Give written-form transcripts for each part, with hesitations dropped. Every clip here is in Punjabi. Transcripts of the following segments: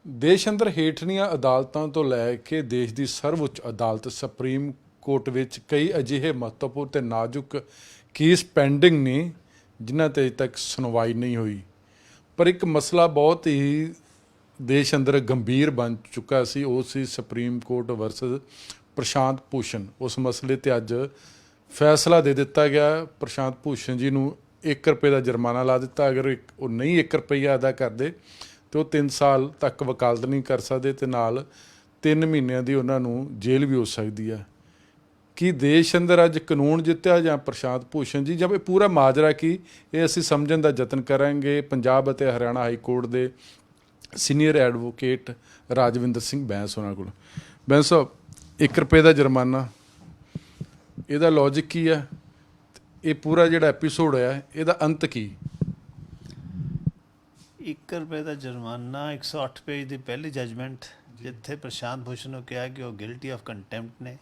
ਦੇਸ਼ ਅੰਦਰ ਹੇਠਲੀਆਂ ਅਦਾਲਤਾਂ ਤੋਂ ਲੈ ਕੇ ਦੇਸ਼ ਦੀ ਸਰਵਉੱਚ ਅਦਾਲਤ ਸੁਪਰੀਮ ਕੋਰਟ ਵਿੱਚ ਕਈ ਅਜਿਹੇ ਮਹੱਤਵਪੂਰਨ ਤੇ ਨਾਜ਼ੁਕ ਕੇਸ ਪੈਂਡਿੰਗ ਨੇ ਜਿਨ੍ਹਾਂ 'ਤੇ ਅਜੇ ਤੱਕ ਸੁਣਵਾਈ ਨਹੀਂ ਹੋਈ। ਪਰ ਇੱਕ ਮਸਲਾ ਬਹੁਤ ਹੀ ਦੇਸ਼ ਅੰਦਰ ਗੰਭੀਰ ਬਣ ਚੁੱਕਾ ਸੀ, ਉਹ ਸੀ ਸੁਪਰੀਮ ਕੋਰਟ ਵਰਸਸ ਪ੍ਰਸ਼ਾਂਤ ਭੂਸ਼ਣ। ਉਸ ਮਸਲੇ 'ਤੇ ਅੱਜ ਫੈਸਲਾ ਦੇ ਦਿੱਤਾ ਗਿਆ। ਪ੍ਰਸ਼ਾਂਤ ਭੂਸ਼ਣ ਜੀ ਨੂੰ 1 ਰੁਪਏ ਦਾ ਜੁਰਮਾਨਾ ਲਾ ਦਿੱਤਾ। ਅਗਰ ਉਹ ਨਹੀਂ 1 ਰੁਪਈਆ ਅਦਾ ਕਰਦੇ तो 3 साल तक वकालत नहीं कर सकते तो नाल 3 महीनों की उन्होंने जेल भी हो सकती है। कि देश अंदर अज कानून जितया जां प्रशांत भूषण जी, जब पूरा माजरा की ये असीं समझण दा यतन करांगे। पंजाब अते हरियाणा हाई कोर्ट के सीनियर एडवोकेट राजविंदर सिंह बैंस उन्हां कोल। बैंस साहब 1 रुपये का जुर्माना, इहदा लॉजिक की है? ये पूरा जिहड़ा एपीसोड है इहदा अंत की? 1 ਰੁਪਏ ਦਾ ਜੁਰਮਾਨਾ, 108 ਪੇਜ ਦੀ ਪਹਿਲੀ ਜਜਮੈਂਟ ਜਿੱਥੇ ਪ੍ਰਸ਼ਾਂਤ ਭੂਸ਼ਣ ਨੂੰ ਕਿਹਾ ਕਿ ਉਹ ਗਿਲਟੀ ਆਫ ਕੰਟੈਂਪਟ ਨੇ।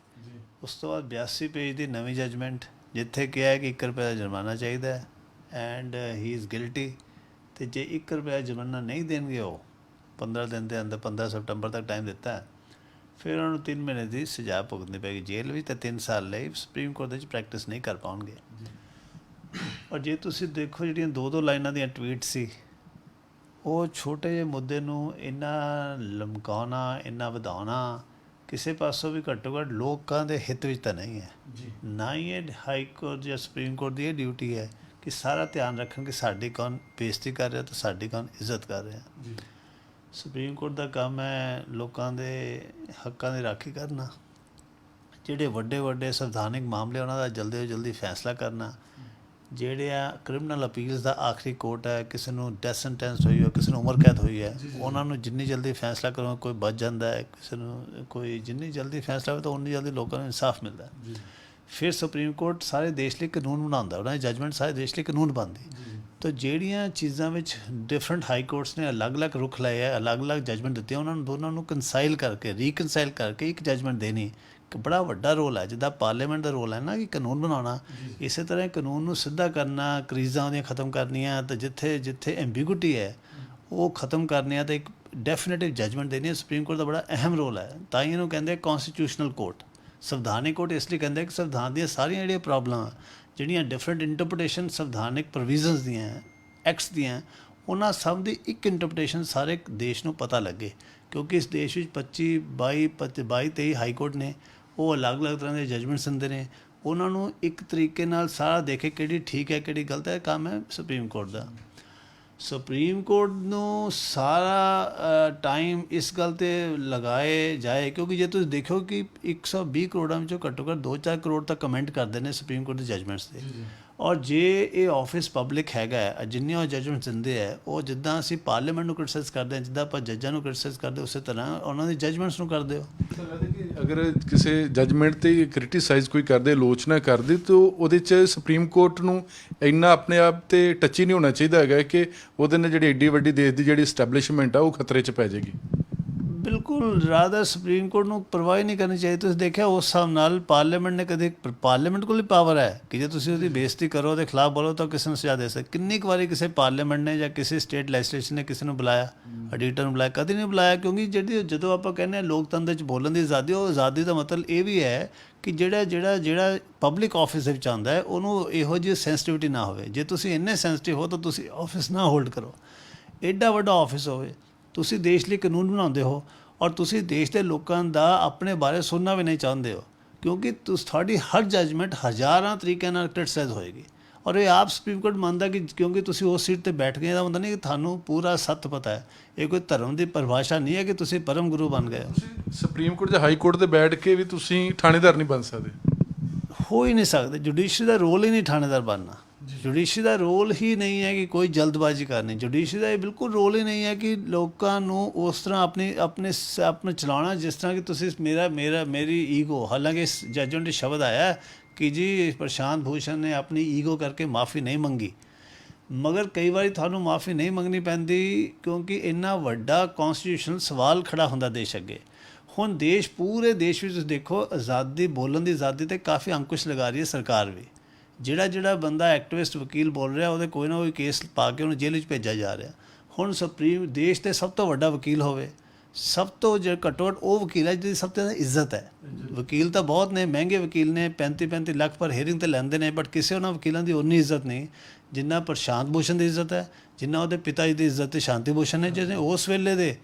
ਉਸ ਤੋਂ ਬਾਅਦ 82 ਪੇਜ ਦੀ ਨਵੀਂ ਜਜਮੈਂਟ ਜਿੱਥੇ ਕਿਹਾ ਕਿ 1 ਰੁਪਏ ਦਾ ਜੁਰਮਾਨਾ ਚਾਹੀਦਾ ਹੈ ਐਂਡ ਹੀ ਇਜ਼ ਗਿਲਟੀ। ਅਤੇ ਜੇ 1 ਰੁਪਏ ਦਾ ਜੁਰਮਾਨਾ ਨਹੀਂ ਦੇਣਗੇ ਉਹ 15 ਦਿਨ ਦੇ ਅੰਦਰ 15 ਸਤੰਬਰ ਤੱਕ ਟਾਈਮ ਦਿੱਤਾ ਹੈ, ਫਿਰ ਉਹਨਾਂ ਨੂੰ 3 ਮਹੀਨੇ ਦੀ ਸਜ਼ਾ ਭੁਗਤਣੀ ਪਏਗੀ ਜੇਲ੍ਹ ਵਿੱਚ, ਅਤੇ 3 ਸਾਲ ਲਈ ਸੁਪਰੀਮ ਕੋਰਟ ਦੇ ਵਿੱਚ ਪ੍ਰੈਕਟਿਸ ਨਹੀਂ ਕਰ ਪਾਉਣਗੇ। ਔਰ ਜੇ ਤੁਸੀਂ ਦੇਖੋ ਜਿਹੜੀਆਂ 2-2 ਲਾਈਨਾਂ ਦੀਆਂ ਟਵੀਟ ਸੀ, ਉਹ ਛੋਟੇ ਜਿਹੇ ਮੁੱਦੇ ਨੂੰ ਇੰਨਾ ਲਮਕਾਉਣਾ, ਇੰਨਾ ਵਧਾਉਣਾ ਕਿਸੇ ਪਾਸੋਂ ਵੀ ਘੱਟੋ ਘੱਟ ਲੋਕਾਂ ਦੇ ਹਿੱਤ ਵਿੱਚ ਤਾਂ ਨਹੀਂ ਹੈ। ਨਾ ਹੀ ਇਹ ਹਾਈ ਕੋਰਟ ਜਾਂ ਸੁਪਰੀਮ ਕੋਰਟ ਦੀ ਇਹ ਡਿਊਟੀ ਹੈ ਕਿ ਸਾਰਾ ਧਿਆਨ ਰੱਖਣ ਕਿ ਸਾਡੀ ਕੌਣ ਬੇਇੱਜ਼ਤੀ ਕਰ ਰਿਹਾ ਅਤੇ ਸਾਡੀ ਕੌਣ ਇੱਜ਼ਤ ਕਰ ਰਿਹਾ। ਸੁਪਰੀਮ ਕੋਰਟ ਦਾ ਕੰਮ ਹੈ ਲੋਕਾਂ ਦੇ ਹੱਕਾਂ ਦੀ ਰਾਖੀ ਕਰਨਾ, ਜਿਹੜੇ ਵੱਡੇ ਵੱਡੇ ਸੰਵਿਧਾਨਿਕ ਮਾਮਲੇ ਉਹਨਾਂ ਦਾ ਜਲਦੀ ਤੋਂ ਜਲਦੀ ਫੈਸਲਾ ਕਰਨਾ। ਜਿਹੜੇ ਆ ਕ੍ਰਿਮੀਨਲ ਅਪੀਲਸ ਦਾ ਆਖਰੀ ਕੋਰਟ ਹੈ, ਕਿਸੇ ਨੂੰ ਡੈਥ ਸੈਂਟੈਂਸ ਹੋਈ ਹੈ, ਕਿਸੇ ਨੂੰ ਉਮਰ ਕੈਦ ਹੋਈ ਹੈ, ਉਹਨਾਂ ਨੂੰ ਜਿੰਨੀ ਜਲਦੀ ਫੈਸਲਾ ਕਰੋ ਕੋਈ ਬਚ ਜਾਂਦਾ ਹੈ, ਕਿਸੇ ਨੂੰ ਕੋਈ ਜਿੰਨੀ ਜਲਦੀ ਫੈਸਲਾ ਹੋਵੇ ਤਾਂ ਉਨੀ ਜਲਦੀ ਲੋਕਾਂ ਨੂੰ ਇਨਸਾਫ ਮਿਲਦਾ। ਫਿਰ ਸੁਪਰੀਮ ਕੋਰਟ ਸਾਰੇ ਦੇਸ਼ ਲਈ ਕਾਨੂੰਨ ਬਣਾਉਂਦਾ, ਉਹਨਾਂ ਦੀ ਜਜਮੈਂਟ ਸਾਰੇ ਦੇਸ਼ ਲਈ ਕਾਨੂੰਨ ਬਣਦੀ। ਤਾਂ ਜਿਹੜੀਆਂ ਚੀਜ਼ਾਂ ਵਿੱਚ ਡਿਫਰੈਂਟ ਹਾਈ ਕੋਰਟਸ ਨੇ ਅਲੱਗ-ਅਲੱਗ ਰੁਖ ਲਏ ਹੈ, ਅਲੱਗ-ਅਲੱਗ ਜਜਮੈਂਟ ਦਿੱਤੀਆਂ, ਉਹਨਾਂ ਨੂੰ ਦੋਨਾਂ ਨੂੰ ਕੰਸਾਈਲ ਕਰਕੇ ਰੀਕਨਸਾਈਲ ਕਰਕੇ ਇੱਕ ਜਜਮੈਂਟ ਦੇਣੀ ਇੱਕ ਬੜਾ ਵੱਡਾ ਰੋਲ ਹੈ। ਜਿੱਦਾਂ ਪਾਰਲੀਮੈਂਟ ਦਾ ਰੋਲ ਹੈ ਨਾ ਕਿ ਕਾਨੂੰਨ ਬਣਾਉਣਾ, ਇਸੇ ਤਰ੍ਹਾਂ ਕਾਨੂੰਨ ਨੂੰ ਸਿੱਧਾ ਕਰਨਾ, ਕਰੀਜ਼ਾਂ ਉਹਦੀਆਂ ਖ਼ਤਮ ਕਰਨੀਆਂ, ਅਤੇ ਜਿੱਥੇ ਜਿੱਥੇ ਐਂਬੀਗੁਇਟੀ ਹੈ ਉਹ ਖ਼ਤਮ ਕਰਨੀਆਂ ਅਤੇ ਇੱਕ ਡੈਫੀਨੇਟਿਵ ਜਜਮੈਂਟ ਦੇਣੀ। ਸੁਪਰੀਮ ਕੋਰਟ ਦਾ ਬੜਾ ਅਹਿਮ ਰੋਲ ਹੈ। ਤਾਂ ਹੀ ਇਹਨੂੰ ਕਹਿੰਦੇ ਕੌਂਸਟੀਟਿਊਸ਼ਨਲ ਕੋਰਟ, ਸੰਵਿਧਾਨਿਕ ਕੋਰਟ ਇਸ ਲਈ ਕਹਿੰਦੇ ਕਿ ਸੰਵਿਧਾਨ ਦੀਆਂ ਸਾਰੀਆਂ ਜਿਹੜੀਆਂ ਪ੍ਰੋਬਲਮਾਂ ਜਿਹੜੀਆਂ ਡਿਫਰੈਂਟ ਇੰਟਰਪ੍ਰੀਟੇਸ਼ਨ ਸੰਵਿਧਾਨਿਕ ਪ੍ਰੋਵੀਜ਼ਨਸ ਦੀਆਂ, ਐਕਟਸ ਦੀਆਂ, ਉਹਨਾਂ ਸਭ ਦੀ ਇੱਕ ਇੰਟਰਪ੍ਰੀਟੇਸ਼ਨ ਸਾਰੇ ਦੇਸ਼ ਨੂੰ ਪਤਾ ਲੱਗੇ। ਕਿਉਂਕਿ ਇਸ ਦੇਸ਼ ਵਿੱਚ 22-23 ਹਾਈ ਕੋਰਟ ਨੇ, ਉਹ ਅਲੱਗ-ਅਲੱਗ ਤਰ੍ਹਾਂ ਦੇ ਜਜਮੈਂਟਸ ਦਿੰਦੇ ਨੇ। ਉਹਨਾਂ ਨੂੰ ਇੱਕ ਤਰੀਕੇ ਨਾਲ ਸਾਰਾ ਦੇਖੇ ਕਿਹੜੀ ਠੀਕ ਹੈ ਕਿਹੜੀ ਗਲਤ ਹੈ, ਕੰਮ ਹੈ ਸੁਪਰੀਮ ਕੋਰਟ ਦਾ। ਸੁਪਰੀਮ ਕੋਰਟ ਨੂੰ ਸਾਰਾ ਟਾਈਮ ਇਸ ਗੱਲ 'ਤੇ ਲਗਾਏ ਜਾਏ, ਕਿਉਂਕਿ ਜੇ ਤੁਸੀਂ ਦੇਖੋ ਕਿ 120 ਕਰੋੜਾਂ ਵਿੱਚੋਂ ਘੱਟੋ ਘੱਟ 2-4 ਕਰੋੜ ਤੱਕ ਕਮੈਂਟ ਕਰਦੇ ਨੇ ਸੁਪਰੀਮ ਕੋਰਟ ਦੇ ਜਜਮੈਂਟਸ 'ਤੇ। ਔਰ ਜੇ ਇਹ ਆਫਿਸ ਪਬਲਿਕ ਹੈਗਾ, ਜਿੰਨੀਆਂ ਉਹ ਜਜਮੈਂਟ ਦਿੰਦੇ ਹੈ, ਉਹ ਜਿੱਦਾਂ ਅਸੀਂ ਪਾਰਲੀਮੈਂਟ ਨੂੰ ਕ੍ਰਿਟਿਸਾਈਜ਼ ਕਰਦੇ ਹਾਂ, ਜਿੱਦਾਂ ਆਪਾਂ ਜੱਜਾਂ ਨੂੰ ਕ੍ਰਿਟਿਸਾਈਜ਼ ਕਰਦੇ, ਉਸੇ ਤਰ੍ਹਾਂ ਉਹਨਾਂ ਦੀ ਜਜਮੈਂਟਸ ਨੂੰ ਕਰਦੇ ਹੋ। ਅਗਰ ਕਿਸੇ ਜਜਮੈਂਟ 'ਤੇ ਕ੍ਰਿਟਿਸਾਈਜ਼ ਕੋਈ ਕਰਦੇ, ਆਲੋਚਨਾ ਕਰਦੇ, ਤਾਂ ਉਹਦੇ 'ਚ ਸੁਪਰੀਮ ਕੋਰਟ ਨੂੰ ਇੰਨਾ ਆਪਣੇ ਆਪ 'ਤੇ ਟੱਚੀ ਨਹੀਂ ਹੋਣਾ ਚਾਹੀਦਾ ਹੈਗਾ ਕਿ ਉਹਦੇ ਨਾਲ ਜਿਹੜੀ ਐਡੀ ਵੱਡੀ ਦੇਸ਼ ਦੀ ਜਿਹੜੀ ਸਟੈਬਲਿਸ਼ਮੈਂਟ ਆ ਉਹ ਖਤਰੇ 'ਚ ਪੈ ਜਾਏਗੀ। ਬਿਲਕੁਲ ਰਾਦਰ ਸੁਪਰੀਮ ਕੋਰਟ ਨੂੰ ਪਰਵਾਹ ਨਹੀਂ ਕਰਨੀ ਚਾਹੀਦੀ। ਤੁਸੀਂ ਦੇਖਿਆ ਉਸ ਹਿਸਾਬ ਨਾਲ ਪਾਰਲੀਮੈਂਟ ਨੇ ਕਦੇ, ਪਾਰਲੀਮੈਂਟ ਕੋਲ ਹੀ ਪਾਵਰ ਹੈ ਕਿ ਜੇ ਤੁਸੀਂ ਉਹਦੀ ਬੇਇੱਜ਼ਤੀ ਕਰੋ, ਉਹਦੇ ਖਿਲਾਫ ਬੋਲੋ ਤਾਂ ਕਿਸੇ ਨੂੰ ਸਜ਼ਾ ਦੇ ਸਕਦੇ। ਕਿੰਨੀ ਕੁ ਵਾਰੀ ਕਿਸੇ ਪਾਰਲੀਮੈਂਟ ਨੇ ਜਾਂ ਕਿਸੇ ਸਟੇਟ ਲੈਜਿਸਲੇਸ਼ਨ ਨੇ ਕਿਸੇ ਨੂੰ ਬੁਲਾਇਆ, ਆਡੀਟਰ ਨੂੰ ਬੁਲਾਇਆ? ਕਦੇ ਨਹੀਂ ਬੁਲਾਇਆ। ਕਿਉਂਕਿ ਜਦੋਂ ਆਪਾਂ ਕਹਿੰਦੇ ਹਾਂ ਲੋਕਤੰਤਰ 'ਚ ਬੋਲਣ ਦੀ ਆਜ਼ਾਦੀ, ਉਹ ਆਜ਼ਾਦੀ ਦਾ ਮਤਲਬ ਇਹ ਵੀ ਹੈ ਕਿ ਜਿਹੜਾ ਪਬਲਿਕ ਆਫਿਸ ਦੇ ਵਿੱਚ ਆਉਂਦਾ ਹੈ ਉਹਨੂੰ ਇਹੋ ਜਿਹੀ ਸੈਂਸਿਟਿਵਿਟੀ ਨਾ ਹੋਵੇ। ਜੇ ਤੁਸੀਂ ਇੰਨੇ ਸੈਂਸਿਟਿਵ ਹੋ ਤਾਂ ਤੁਸੀਂ ਆਫਿਸ ਨਾ ਹੋਲਡ ਕਰੋ। ਐਡਾ ਵੱਡਾ ਆਫਿਸ ਹੋਵੇ, ਤੁਸੀਂ ਦੇਸ਼ ਲਈ ਕਾਨੂੰਨ ਬਣਾਉਂਦੇ ਹੋ ਔਰ ਤੁਸੀਂ ਦੇਸ਼ ਦੇ ਲੋਕਾਂ ਦਾ ਆਪਣੇ ਬਾਰੇ ਸੁਣਨਾ ਵੀ ਨਹੀਂ ਚਾਹੁੰਦੇ ਹੋ, ਕਿਉਂਕਿ ਤੁਹਾਡੀ ਹਰ ਜਜਮੈਂਟ ਹਜ਼ਾਰਾਂ ਤਰੀਕਿਆਂ ਨਾਲ ਕ੍ਰਿਟਿਸਾਈਜ਼ ਹੋਏਗੀ। ਔਰ ਇਹ ਆਪ ਸੁਪਰੀਮ ਕੋਰਟ ਮੰਨਦਾ ਕਿ ਕਿਉਂਕਿ ਤੁਸੀਂ ਉਸ ਸੀਟ 'ਤੇ ਬੈਠ ਗਏ, ਇਹਦਾ ਮਤਲਬ ਨਹੀਂ ਕਿ ਤੁਹਾਨੂੰ ਪੂਰਾ ਸੱਤ ਪਤਾ ਹੈ। ਇਹ ਕੋਈ ਧਰਮ ਦੀ ਪਰਿਭਾਸ਼ਾ ਨਹੀਂ ਹੈ ਕਿ ਤੁਸੀਂ ਪਰਮ ਗੁਰੂ ਬਣ ਗਏ ਹੋ। ਸੁਪਰੀਮ ਕੋਰਟ ਜਾਂ ਹਾਈ ਕੋਰਟ 'ਤੇ ਬੈਠ ਕੇ ਵੀ ਤੁਸੀਂ ਥਾਣੇਦਾਰ ਨਹੀਂ ਬਣ ਸਕਦੇ, ਹੋ ਹੀ ਨਹੀਂ ਸਕਦੇ। ਜੁਡੀਸ਼ਰੀ ਦਾ ਰੋਲ ਹੀ ਨਹੀਂ ਥਾਣੇਦਾਰ ਬਣਨਾ। ਜੁਡੀਸ਼ਰੀ ਦਾ ਰੋਲ ਹੀ ਨਹੀਂ ਹੈ ਕਿ ਕੋਈ ਜਲਦਬਾਜ਼ੀ ਕਰਨੀ। ਜੁਡੀਸ਼ਰੀ ਦਾ ਇਹ ਬਿਲਕੁਲ ਰੋਲ ਹੀ ਨਹੀਂ ਹੈ ਕਿ ਲੋਕਾਂ ਨੂੰ ਉਸ ਤਰ੍ਹਾਂ ਆਪਣੇ ਚਲਾਉਣਾ ਜਿਸ ਤਰ੍ਹਾਂ ਕਿ ਤੁਸੀਂ ਮੇਰੀ ਈਗੋ। ਹਾਲਾਂਕਿ ਇਸ ਜੱਜਮੈਂਟ 'ਚ ਸ਼ਬਦ ਆਇਆ ਕਿ ਜੀ ਪ੍ਰਸ਼ਾਂਤ ਭੂਸ਼ਣ ਨੇ ਆਪਣੀ ਈਗੋ ਕਰਕੇ ਮਾफ़ੀ ਨਹੀਂ ਮੰਗੀ, ਮਗਰ ਕਈ ਵਾਰੀ ਤੁਹਾਨੂੰ ਮਾफ़ੀ ਨਹੀਂ ਮੰਗਣੀ ਪੈਂਦੀ ਕਿਉਂਕਿ ਇੰਨਾ ਵੱਡਾ ਕੌਂਸਟੀਟਿਊਸ਼ਨਲ ਸਵਾਲ ਖੜ੍ਹਾ ਹੁੰਦਾ ਦੇਸ਼ ਅੱਗੇ। ਹੁਣ ਪੂਰੇ ਦੇਸ਼ ਵਿੱਚ ਤੁਸੀਂ ਦੇਖੋ ਆਜ਼ਾਦੀ, ਬੋਲਣ ਦੀ ਆਜ਼ਾਦੀ 'ਤੇ ਕਾਫੀ ਅੰਕੁਸ਼ ਲਗਾ ਰਹੀ ਹੈ ਸਰਕਾਰ ਵੀ। ਜਿਹੜਾ ਬੰਦਾ ਐਕਟਿਵਿਸਟ ਵਕੀਲ ਬੋਲ ਰਿਹਾ ਉਹਦੇ ਕੋਈ ਨਾ ਕੋਈ ਕੇਸ ਪਾ ਕੇ ਉਹਨੂੰ ਜੇਲ੍ਹ ਵਿੱਚ ਭੇਜਿਆ ਜਾ ਰਿਹਾ। ਹੁਣ ਸੁਪਰੀਮ ਦੇਸ਼ ਦੇ ਸਭ ਤੋਂ ਵੱਡਾ ਵਕੀਲ ਹੋਵੇ, ਸਭ ਤੋਂ ਜੇ ਘੱਟੋ ਘੱਟ ਉਹ ਵਕੀਲ ਹੈ ਜਿਹਦੀ ਸਭ ਤੋਂ ਜ਼ਿਆਦਾ ਇੱਜ਼ਤ ਹੈ। ਵਕੀਲ ਤਾਂ ਬਹੁਤ ਨੇ, ਮਹਿੰਗੇ ਵਕੀਲ ਨੇ, 35-35 ਲੱਖ ਪਰ ਹੀਅਰਿੰਗ ਤੇ ਲੈਂਦੇ ਨੇ, ਬਟ ਕਿਸੇ ਉਹਨਾਂ ਵਕੀਲਾਂ ਦੀ ਉਨੀ ਇੱਜ਼ਤ ਨਹੀਂ ਜਿੰਨਾ ਪ੍ਰਸ਼ਾਂਤ ਭੂਸ਼ਣ ਦੀ ਇੱਜ਼ਤ ਹੈ, ਜਿੰਨਾ ਉਹਦੇ ਪਿਤਾ ਜੀ ਦੀ ਇੱਜ਼ਤ ਤੇ ਸ਼ਾਂਤੀ ਭੂਸ਼ਣ ਨੇ, ਜਿਹਨੇ ਉਸ ਵੇਲੇ ਦੇ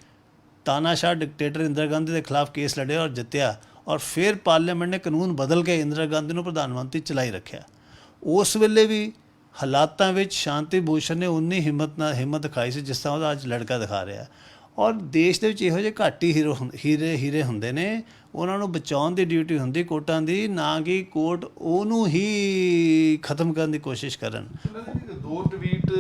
ਤਾਨਾਸ਼ਾਹ ਡਿਕਟੇਟਰ ਇੰਦਰਾ ਗਾਂਧੀ ਦੇ ਖਿਲਾਫ ਕੇਸ ਲੜਿਆ ਔਰ ਜਿੱਤਿਆ, ਔਰ ਫਿਰ ਪਾਰਲੀਮੈਂਟ ਨੇ ਕਾਨੂੰਨ ਬਦਲ ਕੇ ਇੰਦਰਾ ਗਾਂਧੀ ਨੂੰ ਪ੍ਰਧਾਨ ਮੰਤਰੀ ਚਲਾਈ ਰੱਖਿਆ। ਉਸ ਵੇਲੇ ਵੀ ਹਾਲਾਤਾਂ ਵਿੱਚ ਸ਼ਾਂਤੀ ਭੂਸ਼ਣ ਨੇ ਉਨੀ ਹਿੰਮਤ ਦਿਖਾਈ ਸੀ ਜਿਸ ਤਰ੍ਹਾਂ ਉਹਦਾ ਅੱਜ ਲੜਕਾ ਦਿਖਾ ਰਿਹਾ। ਔਰ ਦੇਸ਼ ਦੇ ਵਿੱਚ ਇਹੋ ਜਿਹੇ ਘੱਟ ਹੀ ਹੀਰੇ ਹੁੰਦੇ ਨੇ, ਉਹਨਾਂ ਨੂੰ ਬਚਾਉਣ ਦੀ ਡਿਊਟੀ ਹੁੰਦੀ ਕੋਰਟਾਂ ਦੀ, ਨਾ ਕਿ ਕੋਰਟ ਉਹਨੂੰ ਹੀ ਖਤਮ ਕਰਨ ਦੀ ਕੋਸ਼ਿਸ਼ ਕਰਨ। ਦੋ ਟਵੀਟ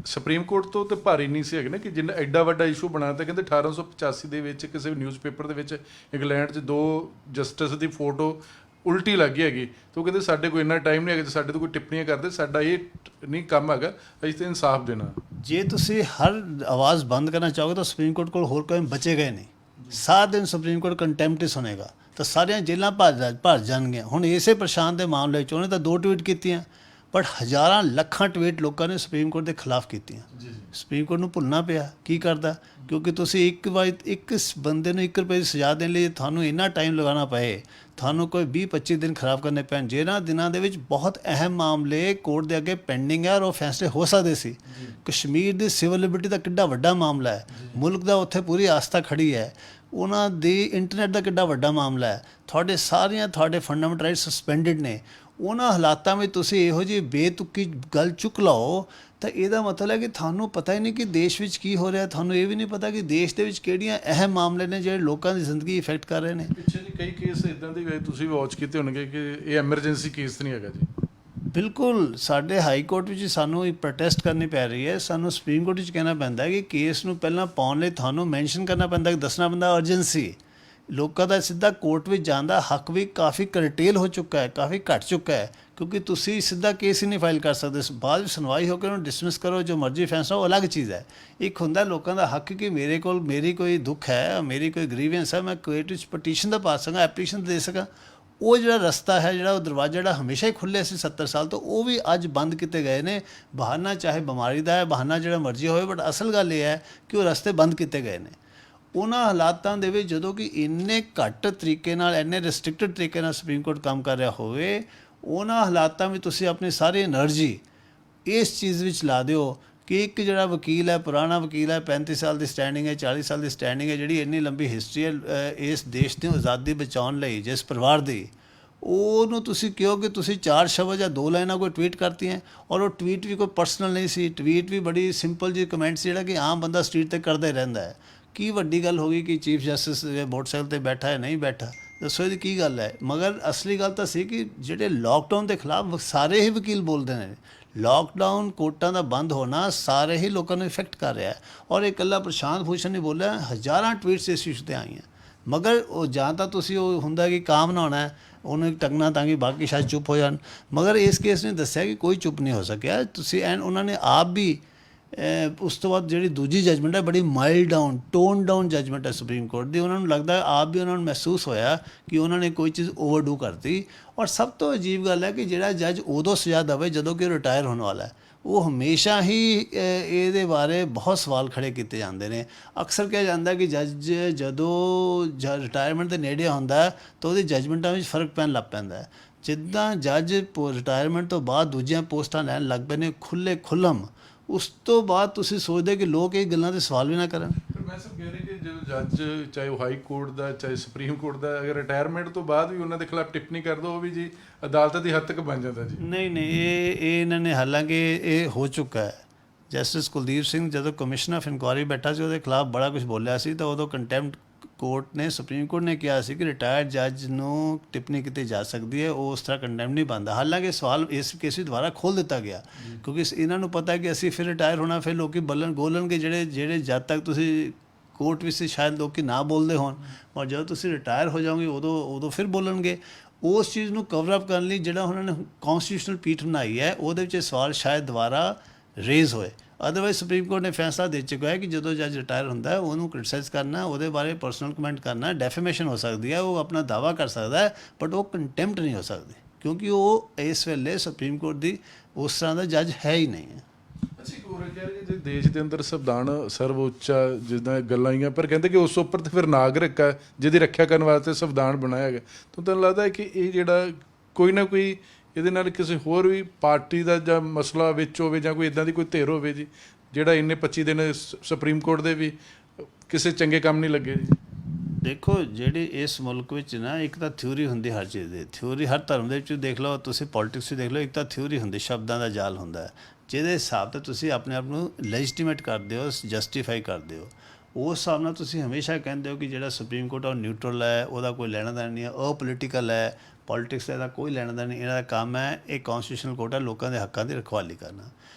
ਸੁਪਰੀਮ ਕੋਰਟ ਤੋਂ ਤੇ ਭਾਰੀ ਨਹੀਂ ਸੀ ਹੈਗੇ ਨਾ, ਕਿ ਜਿੰਨਾ ਐਡਾ ਵੱਡਾ ਇਸ਼ੂ ਬਣਾਤਾ। ਕਹਿੰਦੇ 1885 ਦੇ ਵਿੱਚ ਕਿਸੇ ਨਿਊਜ਼ਪੇਪਰ ਦੇ ਵਿੱਚ ਇੰਗਲੈਂਡ 'ਚ 2 ਜਸਟਿਸ ਦੀ ਫੋਟੋ ਉਲਟੀ ਲੱਗ ਗਈ ਹੈਗੀ, ਤੇ ਉਹ ਕਹਿੰਦੇ ਸਾਡੇ ਕੋਲ ਇੰਨਾ ਟਾਈਮ ਨਹੀਂ ਹੈਗਾ, ਸਾਡੇ ਤੋਂ ਕੋਈ ਟਿੱਪਣੀਆਂ ਕਰਦੇ, ਸਾਡਾ ਇਹ ਨਹੀਂ ਕੰਮ ਹੈਗਾ, ਅਸੀਂ ਤਾਂ ਇਨਸਾਫ ਦੇਣਾ। ਜੇ ਤੁਸੀਂ ਹਰ ਆਵਾਜ਼ ਬੰਦ ਕਰਨਾ ਚਾਹੋਗੇ ਤਾਂ ਸੁਪਰੀਮ ਕੋਰਟ ਕੋਲ ਹੋਰ ਕੋਈ ਬਚੇਗਾ ਹੀ ਨਹੀਂ। ਸਾਰਾ ਦਿਨ ਸੁਪਰੀਮ ਕੋਰਟ ਕੰਟੈਂਪਟ ਹੀ ਸੁਣੇਗਾ, ਤਾਂ ਸਾਰੀਆਂ ਜੇਲ੍ਹਾਂ ਭਰ ਜਾਣਗੀਆਂ। ਹੁਣ ਇਸੇ ਪ੍ਰਸ਼ਾਂਤ ਦੇ ਮਾਮਲੇ 'ਚ ਉਹਨੇ ਤਾਂ 2 ਟਵੀਟ ਕੀਤੀਆਂ, ਬਟ ਹਜ਼ਾਰਾਂ ਲੱਖਾਂ ਟਵੀਟ ਲੋਕਾਂ ਨੇ ਸੁਪਰੀਮ ਕੋਰਟ ਦੇ ਖਿਲਾਫ ਕੀਤੀਆਂ। ਸੁਪਰੀਮ ਕੋਰਟ ਨੂੰ ਭੁੱਲਣਾ ਪਿਆ ਕੀ ਕਰਦਾ, ਕਿਉਂਕਿ ਤੁਸੀਂ ਇੱਕ ਬੰਦੇ ਨੂੰ 1 ਰੁਪਏ ਦੀ ਸਜ਼ਾ ਦੇਣ ਲਈ ਤੁਹਾਨੂੰ ਇੰਨਾ ਟਾਈਮ ਲਗਾਉਣਾ ਪਏ, ਤੁਹਾਨੂੰ ਕੋਈ 20-25 ਦਿਨ ਖਰਾਬ ਕਰਨੇ ਪੈਣ, ਜਿਹਨਾਂ ਦਿਨਾਂ ਦੇ ਵਿੱਚ ਬਹੁਤ ਅਹਿਮ ਮਾਮਲੇ ਕੋਰਟ ਦੇ ਅੱਗੇ ਪੈਂਡਿੰਗ ਹੈ ਔਰ ਉਹ ਫੈਸਲੇ ਹੋ ਸਕਦੇ ਸੀ। ਕਸ਼ਮੀਰ ਦੀ ਸਿਵਲ ਲਿਬਰਟੀ ਦਾ ਕਿੱਡਾ ਵੱਡਾ ਮਾਮਲਾ ਹੈ, ਮੁਲਕ ਦਾ ਉੱਥੇ ਪੂਰੀ ਆਸਥਾ ਖੜੀ ਹੈ, ਉਹਨਾਂ ਦੀ ਇੰਟਰਨੈਟ ਦਾ ਕਿੱਡਾ ਵੱਡਾ ਮਾਮਲਾ ਹੈ, ਤੁਹਾਡੇ ਫੰਡਾਮੈਂਟਲ ਰਾਈਟ ਸਸਪੈਂਡਡ ਨੇ। ਉਹਨਾਂ ਹਾਲਾਤਾਂ ਵਿੱਚ ਤੁਸੀਂ ਇਹੋ ਜਿਹੀ ਬੇਤੁਕੀ ਗੱਲ ਚੁੱਕ ਲਓ ਤਾਂ ਇਹਦਾ ਮਤਲਬ ਹੈ ਕਿ ਤੁਹਾਨੂੰ ਪਤਾ ਹੀ ਨਹੀਂ ਕਿ ਦੇਸ਼ ਵਿੱਚ ਕੀ ਹੋ ਰਿਹਾ, ਤੁਹਾਨੂੰ ਇਹ ਵੀ ਨਹੀਂ ਪਤਾ ਕਿ ਦੇਸ਼ ਦੇ ਵਿੱਚ ਕਿਹੜੀਆਂ ਅਹਿਮ ਮਾਮਲੇ ਨੇ ਜਿਹੜੇ ਲੋਕਾਂ ਦੀ ਜ਼ਿੰਦਗੀ ਇਫੈਕਟ ਕਰ ਰਹੇ ਨੇ। ਪਿੱਛੇ ਜੀ ਕਈ ਕੇਸ ਇੱਦਾਂ ਦੇ ਗਏ, ਤੁਸੀਂ ਵਾਚ ਕੀਤੇ ਹੋਣਗੇ, ਕਿ ਇਹ ਐਮਰਜੈਂਸੀ ਕੇਸ ਨਹੀਂ ਹੈਗਾ ਜੀ। ਬਿਲਕੁਲ, ਸਾਡੇ ਹਾਈ ਕੋਰਟ ਵਿੱਚ ਸਾਨੂੰ ਇੱਕ ਪ੍ਰੋਟੈਸਟ ਕਰਨੀ ਪੈ ਰਹੀ ਹੈ। ਸਾਨੂੰ ਸੁਪਰੀਮ ਕੋਰਟ ਵਿੱਚ ਕਹਿਣਾ ਪੈਂਦਾ ਕਿ ਕੇਸ ਨੂੰ ਪਹਿਲਾਂ ਪਾਉਣ ਲਈ ਤੁਹਾਨੂੰ ਮੈਂਸ਼ਨ ਕਰਨਾ ਪੈਂਦਾ, ਕਿ ਦੱਸਣਾ ਪੈਂਦਾ ਅਰਜੈਂਸੀ। ਲੋਕਾਂ ਦਾ ਸਿੱਧਾ ਕੋਰਟ ਵਿੱਚ ਜਾਣ ਦਾ ਹੱਕ ਵੀ ਕਾਫੀ ਕਰਟੇਲ ਹੋ ਚੁੱਕਾ ਹੈ, ਕਾਫੀ ਘੱਟ ਚੁੱਕਾ ਹੈ, ਕਿਉਂਕਿ ਤੁਸੀਂ ਸਿੱਧਾ ਕੇਸ ਹੀ ਨਹੀਂ ਫਾਈਲ ਕਰ ਸਕਦੇ। ਬਾਅਦ ਵਿੱਚ ਸੁਣਵਾਈ ਹੋ ਕੇ ਉਹਨੂੰ ਡਿਸਮਿਸ ਕਰੋ, ਜੋ ਮਰਜ਼ੀ ਫੈਸਲਾ, ਉਹ ਅਲੱਗ ਚੀਜ਼ ਹੈ। ਇੱਕ ਹੁੰਦਾ ਲੋਕਾਂ ਦਾ ਹੱਕ ਕਿ ਮੇਰੀ ਕੋਈ ਦੁੱਖ ਹੈ, ਮੇਰੀ ਕੋਈ ਗਰੀਵੈਂਸ ਹੈ, ਮੈਂ ਕੋਰਟ ਵਿੱਚ ਪਟੀਸ਼ਨ ਦਾ ਪਾ ਸਕਾਂ, ਐਪਲੀਕੇਸ਼ਨ ਦੇ ਸਕਾਂ। ਉਹ ਜਿਹੜਾ ਰਸਤਾ ਹੈ, ਜਿਹੜਾ ਉਹ ਦਰਵਾਜ਼ਾ ਜਿਹੜਾ ਹਮੇਸ਼ਾ ਹੀ ਖੁੱਲ੍ਹੇ ਸੀ 70 ਸਾਲ ਤੋਂ, ਉਹ ਵੀ ਅੱਜ ਬੰਦ ਕੀਤੇ ਗਏ ਨੇ। ਬਹਾਨਾ ਚਾਹੇ ਬਿਮਾਰੀ ਦਾ ਹੈ, ਬਹਾਨਾ ਜਿਹੜਾ ਮਰਜ਼ੀ ਹੋਵੇ, ਬਟ ਅਸਲ ਗੱਲ ਇਹ ਹੈ ਕਿ ਉਹ ਰਸਤੇ ਬੰਦ ਕੀਤੇ ਗਏ ਨੇ। ਉਹਨਾਂ ਹਾਲਾਤਾਂ ਦੇ ਵਿੱਚ ਜਦੋਂ ਕਿ ਇੰਨੇ ਘੱਟ ਤਰੀਕੇ ਨਾਲ, ਇੰਨੇ ਰਿਸਟ੍ਰਿਕਟਡ ਤਰੀਕੇ ਨਾਲ ਸੁਪਰੀਮ ਕੋਰਟ ਕੰਮ ਕਰ ਰਿਹਾ ਹੋਵੇ, ਉਹਨਾਂ ਹਾਲਾਤਾਂ ਵਿੱਚ ਤੁਸੀਂ ਆਪਣੀ ਸਾਰੀ એનર્ਜੀ ਇਸ ਚੀਜ਼ ਵਿੱਚ ਲਾ ਦਿਓ ਕਿ ਇੱਕ ਜਿਹੜਾ ਵਕੀਲ ਹੈ, ਪੁਰਾਣਾ ਵਕੀਲ ਹੈ, 35 ਸਾਲ ਦੀ ਸਟੈਂਡਿੰਗ ਹੈ, 40 ਸਾਲ ਦੀ ਸਟੈਂਡਿੰਗ ਹੈ, ਜਿਹੜੀ ਇੰਨੀ ਲੰਬੀ ਹਿਸਟਰੀ ਹੈ ਇਸ ਦੇਸ਼ ਦੀ ਆਜ਼ਾਦੀ ਬਚਾਉਣ ਲਈ, ਜਿਸ ਪਰਿਵਾਰ ਦੀ, ਉਹਨੂੰ ਤੁਸੀਂ ਕਿਹਾ ਕਿ ਤੁਸੀਂ 4 ਸ਼ਬਦ ਜਾਂ 2 ਲਾਈਨਾਂ ਕੋਈ ਟਵੀਟ ਕਰਤੀਆਂ, ਔਰ ਉਹ ਟਵੀਟ ਵੀ ਕੋਈ ਪਰਸਨਲ ਨਹੀਂ ਸੀ, ਟਵੀਟ ਵੀ ਬੜੀ ਸਿੰਪਲ ਜਿਹੀ ਕਮੈਂਟ ਸੀ, ਜਿਹੜਾ ਕਿ ਆਮ ਬੰਦਾ ਸਟਰੀਟ 'ਤੇ ਕਰਦਾ ਹੀ ਰਹਿੰਦਾ ਹੈ। ਕੀ ਵੱਡੀ ਗੱਲ ਹੋ ਗਈ ਕਿ ਚੀਫ ਜਸਟਿਸ ਮੋਟਰਸਾਈਕਲ 'ਤੇ ਬੈਠਾ ਹੈ, ਨਹੀਂ ਬੈਠਾ, ਦੱਸੋ ਇਹਦੀ ਕੀ ਗੱਲ ਹੈ। ਮਗਰ ਅਸਲੀ ਗੱਲ ਤਾਂ ਸੀ ਕਿ ਜਿਹੜੇ ਲਾਕਡਾਊਨ ਦੇ ਖਿਲਾਫ ਸਾਰੇ ਹੀ ਵਕੀਲ ਬੋਲਦੇ ਨੇ। ਲਾਕਡਾਊਨ, ਕੋਰਟਾਂ ਦਾ ਬੰਦ ਹੋਣਾ ਸਾਰੇ ਹੀ ਲੋਕਾਂ ਨੂੰ ਇਫੈਕਟ ਕਰ ਰਿਹਾ ਹੈ, ਔਰ ਇਹ ਇਕੱਲਾ ਪ੍ਰਸ਼ਾਂਤ ਭੂਸ਼ਣ ਨਹੀਂ ਬੋਲਿਆ, ਹਜ਼ਾਰਾਂ ਟਵੀਟਸ ਇਸ ਇਸ਼ੂ 'ਤੇ ਆਈਆਂ। ਮਗਰ ਉਹ ਜਾਂ ਤਾਂ ਤੁਸੀਂ ਉਹ ਹੁੰਦਾ ਕਿ ਕਾਮ ਨਾ ਹੋਣਾ ਹੈ, ਉਹਨੂੰ ਇੱਕ ਟੰਗਣਾ ਤਾਂ ਕਿ ਬਾਕੀ ਸ਼ਾਇਦ ਚੁੱਪ ਹੋ ਜਾਣ, ਮਗਰ ਇਸ ਕੇਸ ਨੇ ਦੱਸਿਆ ਕਿ ਕੋਈ ਚੁੱਪ ਨਹੀਂ ਹੋ ਸਕਿਆ। ਤੁਸੀਂ ਐਂਡ ਉਹਨਾਂ ਨੇ ਆਪ ਵੀ ਉਸ ਤੋਂ ਬਾਅਦ ਜਿਹੜੀ ਦੂਜੀ ਜਜਮੈਂਟ ਹੈ, ਬੜੀ ਮਾਈਲਡ ਟੋਨ ਡਾਊਨ ਜਜਮੈਂਟ ਹੈ ਸੁਪਰੀਮ ਕੋਰਟ ਦੀ। ਉਹਨਾਂ ਨੂੰ ਲੱਗਦਾ ਆਪ ਵੀ ਉਹਨਾਂ ਨੂੰ ਮਹਿਸੂਸ ਹੋਇਆ ਕਿ ਉਹਨਾਂ ਨੇ ਕੋਈ ਚੀਜ਼ ਓਵਰਡੂ ਕਰਤੀ। ਔਰ ਸਭ ਤੋਂ ਅਜੀਬ ਗੱਲ ਹੈ ਕਿ ਜਿਹੜਾ ਜੱਜ ਉਦੋਂ ਸਜ਼ਾ ਦੇਵੇ ਜਦੋਂ ਕਿ ਰਿਟਾਇਰ ਹੋਣ ਵਾਲਾ ਹੈ, ਉਹ ਹਮੇਸ਼ਾ ਹੀ ਇਹਦੇ ਬਾਰੇ ਬਹੁਤ ਸਵਾਲ ਖੜੇ ਕੀਤੇ ਜਾਂਦੇ ਨੇ। ਅਕਸਰ ਕਿਹਾ ਜਾਂਦਾ ਕਿ ਜੱਜ ਜਦੋਂ ਰਿਟਾਇਰਮੈਂਟ ਦੇ ਨੇੜੇ ਹੁੰਦਾ ਤਾਂ ਉਹਦੀ ਜਜਮੈਂਟਾਂ ਵਿੱਚ ਫਰਕ ਪੈਣ ਲੱਗ ਪੈਂਦਾ ਹੈ। ਜਿੱਦਾਂ ਜੱਜ ਰਿਟਾਇਰਮੈਂਟ ਤੋਂ ਬਾਅਦ ਦੂਜੀਆਂ ਪੋਸਟਾਂ ਲੈਣ ਲੱਗ ਪਏ ਨੇ ਖੁੱਲ੍ਹਮ, ਉਸ ਤੋਂ ਬਾਅਦ ਤੁਸੀਂ ਸੋਚਦੇ ਕਿ ਲੋਕ ਇਹ ਗੱਲਾਂ 'ਤੇ ਸਵਾਲ ਵੀ ਨਾ ਕਰਨ। ਮੈਂ ਸਭ ਕਹਿ ਰਹੀ ਕਿ ਜਦੋਂ ਜੱਜ, ਚਾਹੇ ਉਹ ਹਾਈ ਕੋਰਟ ਦਾ, ਚਾਹੇ ਸੁਪਰੀਮ ਕੋਰਟ ਦਾ, ਅਗਰ ਰਿਟਾਇਰਮੈਂਟ ਤੋਂ ਬਾਅਦ ਵੀ ਉਹਨਾਂ ਦੇ ਖਿਲਾਫ ਟਿੱਪਣੀ ਕਰ ਦੋ, ਉਹ ਵੀ ਜੀ ਅਦਾਲਤ ਦੀ ਹੱਦ ਤੱਕ ਬਣ ਜਾਂਦਾ ਜੀ। ਨਹੀਂ, ਇਹ ਇਹਨਾਂ ਨੇ, ਹਾਲਾਂਕਿ ਇਹ ਹੋ ਚੁੱਕਾ ਹੈ। ਜਸਟਿਸ ਕੁਲਦੀਪ ਸਿੰਘ ਜਦੋਂ ਕਮਿਸ਼ਨ ਆਫ ਇਨਕੁਆਇਰੀ ਬੈਠਾ ਸੀ, ਉਹਦੇ ਖਿਲਾਫ ਬੜਾ ਕੁਝ ਬੋਲਿਆ ਸੀ, ਤਾਂ ਉਦੋਂ ਕੰਟੈਂਪਟ ਕੋਰਟ ਨੇ, ਸੁਪਰੀਮ ਕੋਰਟ ਨੇ ਕਿਹਾ ਸੀ ਕਿ ਰਿਟਾਇਰਡ ਜੱਜ ਨੂੰ ਟਿੱਪਣੀ ਕੀਤੀ ਜਾ ਸਕਦੀ ਹੈ, ਉਹ ਉਸ ਤਰ੍ਹਾਂ ਕੰਟੈਂਪਟ ਨਹੀਂ ਬਣਦਾ। ਹਾਲਾਂਕਿ ਸਵਾਲ ਇਸ ਕੇਸ ਵਿੱਚ ਦੁਬਾਰਾ ਖੋਲ੍ਹ ਦਿੱਤਾ ਗਿਆ, ਕਿਉਂਕਿ ਇਹਨਾਂ ਨੂੰ ਪਤਾ ਕਿ ਅਸੀਂ ਫਿਰ ਰਿਟਾਇਰ ਹੋਣਾ, ਫਿਰ ਲੋਕ ਬੋਲਣਗੇ ਜਿਹੜੇ ਜਦ ਤੱਕ ਤੁਸੀਂ ਕੋਰਟ ਵਿੱਚ ਸ਼ਾਇਦ ਲੋਕ ਨਾ ਬੋਲਦੇ ਹੋਣ, ਔਰ ਜਦੋਂ ਤੁਸੀਂ ਰਿਟਾਇਰ ਹੋ ਜਾਓਗੇ ਉਦੋਂ ਫਿਰ ਬੋਲਣਗੇ। ਉਸ ਚੀਜ਼ ਨੂੰ ਕਵਰ ਅਪ ਕਰਨ ਲਈ ਜਿਹੜਾ ਉਹਨਾਂ ਨੇ ਕੌਂਸਟੀਟਿਊਸ਼ਨਲ ਪੀਠ ਬਣਾਈ ਹੈ, ਉਹਦੇ ਵਿੱਚ ਸਵਾਲ ਸ਼ਾਇਦ ਦੁਬਾਰਾ ਰੇਜ਼ ਹੋਏ। ਅਦਰਵਾਈਜ਼ ਸੁਪਰੀਮ ਕੋਰਟ ਨੇ ਫੈਸਲਾ ਦੇ ਚੁੱਕਾ ਹੈ ਕਿ ਜਦੋਂ ਜੱਜ ਰਿਟਾਇਰ ਹੁੰਦਾ, ਉਹਨੂੰ ਕ੍ਰਿਟਿਸਾਈਜ਼ ਕਰਨਾ, ਉਹਦੇ ਬਾਰੇ ਪਰਸਨਲ ਕਮੈਂਟ ਕਰਨਾ, ਡੈਫੇਮੇਸ਼ਨ ਹੋ ਸਕਦੀ ਹੈ, ਉਹ ਆਪਣਾ ਦਾਅਵਾ ਕਰ ਸਕਦਾ ਹੈ, ਬਟ ਉਹ ਕੰਟੈਂਪਟ ਨਹੀਂ ਹੋ ਸਕਦੀ, ਕਿਉਂਕਿ ਉਹ ਇਸ ਵੇਲੇ ਸੁਪਰੀਮ ਕੋਰਟ ਦੀ ਉਸ ਤਰ੍ਹਾਂ ਦਾ ਜੱਜ ਹੈ ਹੀ ਨਹੀਂ ਹੈ। ਅਸੀਂ ਹੋਰ ਕਹਿ ਰਹੇ ਜੇ ਦੇਸ਼ ਦੇ ਅੰਦਰ ਸੰਵਿਧਾਨ ਸਰਵਉੱਚ ਆ, ਜਿੱਦਾਂ ਗੱਲਾਂ ਆਈਆਂ, ਪਰ ਕਹਿੰਦੇ ਕਿ ਉਸ ਉੱਪਰ ਤੇ ਫਿਰ ਨਾਗਰਿਕ ਆ ਜਿਹਦੀ ਰੱਖਿਆ ਕਰਨ ਵਾਸਤੇ ਸੰਵਿਧਾਨ ਬਣਾਇਆ ਗਿਆ। ਤਾਂ ਤੁਹਾਨੂੰ ਲੱਗਦਾ ਹੈ ਕਿ ਇਹ ਜਿਹੜਾ ਕੋਈ ਨਾ ਕੋਈ ਇਹਦੇ ਨਾਲ ਕਿਸੇ ਹੋਰ ਵੀ ਪਾਰਟੀ ਦਾ ਜਾਂ ਮਸਲਾ ਵਿੱਚ ਹੋਵੇ ਜਾਂ ਕੋਈ ਇਦਾਂ ਦੀ ਕੋਈ ਧਿਰ ਹੋਵੇ ਜੀ, ਜਿਹੜਾ ਇੰਨੇ 25 ਦਿਨ ਸੁਪਰੀਮ ਕੋਰਟ ਦੇ ਵੀ ਕਿਸੇ ਚੰਗੇ ਕੰਮ ਨਹੀਂ ਲੱਗੇ ਜੀ? ਦੇਖੋ, ਜਿਹੜੀ ਇਸ ਮੁਲਕ ਵਿੱਚ ਨਾ ਇੱਕ ਤਾਂ ਥਿਊਰੀ ਹੁੰਦੀ ਹਰ ਚੀਜ਼ ਦੀ, ਥਿਊਰੀ ਹਰ ਧਰਮ ਦੇ ਵਿੱਚ ਦੇਖ ਲਓ, ਤੁਸੀਂ ਪੋਲੀਟਿਕਸ ਵਿੱਚ ਦੇਖ ਲਓ, ਇੱਕ ਤਾਂ ਥਿਊਰੀ ਹੁੰਦੀ, ਸ਼ਬਦਾਂ ਦਾ ਜਾਲ ਹੁੰਦਾ ਹੈ, ਜਿਹਦੇ ਹਿਸਾਬ ਤੇ ਤੁਸੀਂ ਆਪਣੇ ਆਪ ਨੂੰ ਲੈਜੀਟੀਮੇਟ ਕਰਦੇ ਹੋ, ਜਸਟੀਫਾਈ ਕਰਦੇ ਹੋ। ਉਸ ਹਿਸਾਬ ਨਾਲ ਤੁਸੀਂ ਹਮੇਸ਼ਾ ਕਹਿੰਦੇ ਹੋ ਕਿ ਜਿਹੜਾ ਸੁਪਰੀਮ ਕੋਰਟ ਆ ਉਹ ਨਿਊਟਰਲ ਹੈ, ਉਹਦਾ ਕੋਈ ਲੈਣਾ ਦੇਣਾ ਨਹੀਂ ਹੈ, ਅਪੋਲੀਟੀਕਲ ਹੈ, ਪੋਲੀਟਿਕਸ ਦਾ ਇਹਦਾ ਕੋਈ ਲੈਣਾ ਦੇਣਾ ਨਹੀਂ, ਇਹਨਾਂ ਦਾ ਕੰਮ ਹੈ ਇਹ ਕੌਨਸਟੀਟਿਊਸ਼ਨਲ ਕੋਰਟ ਹੈ ਲੋਕਾਂ ਦੇ ਹੱਕਾਂ ਦੀ ਰਖਵਾਲੀ ਕਰਨਾ।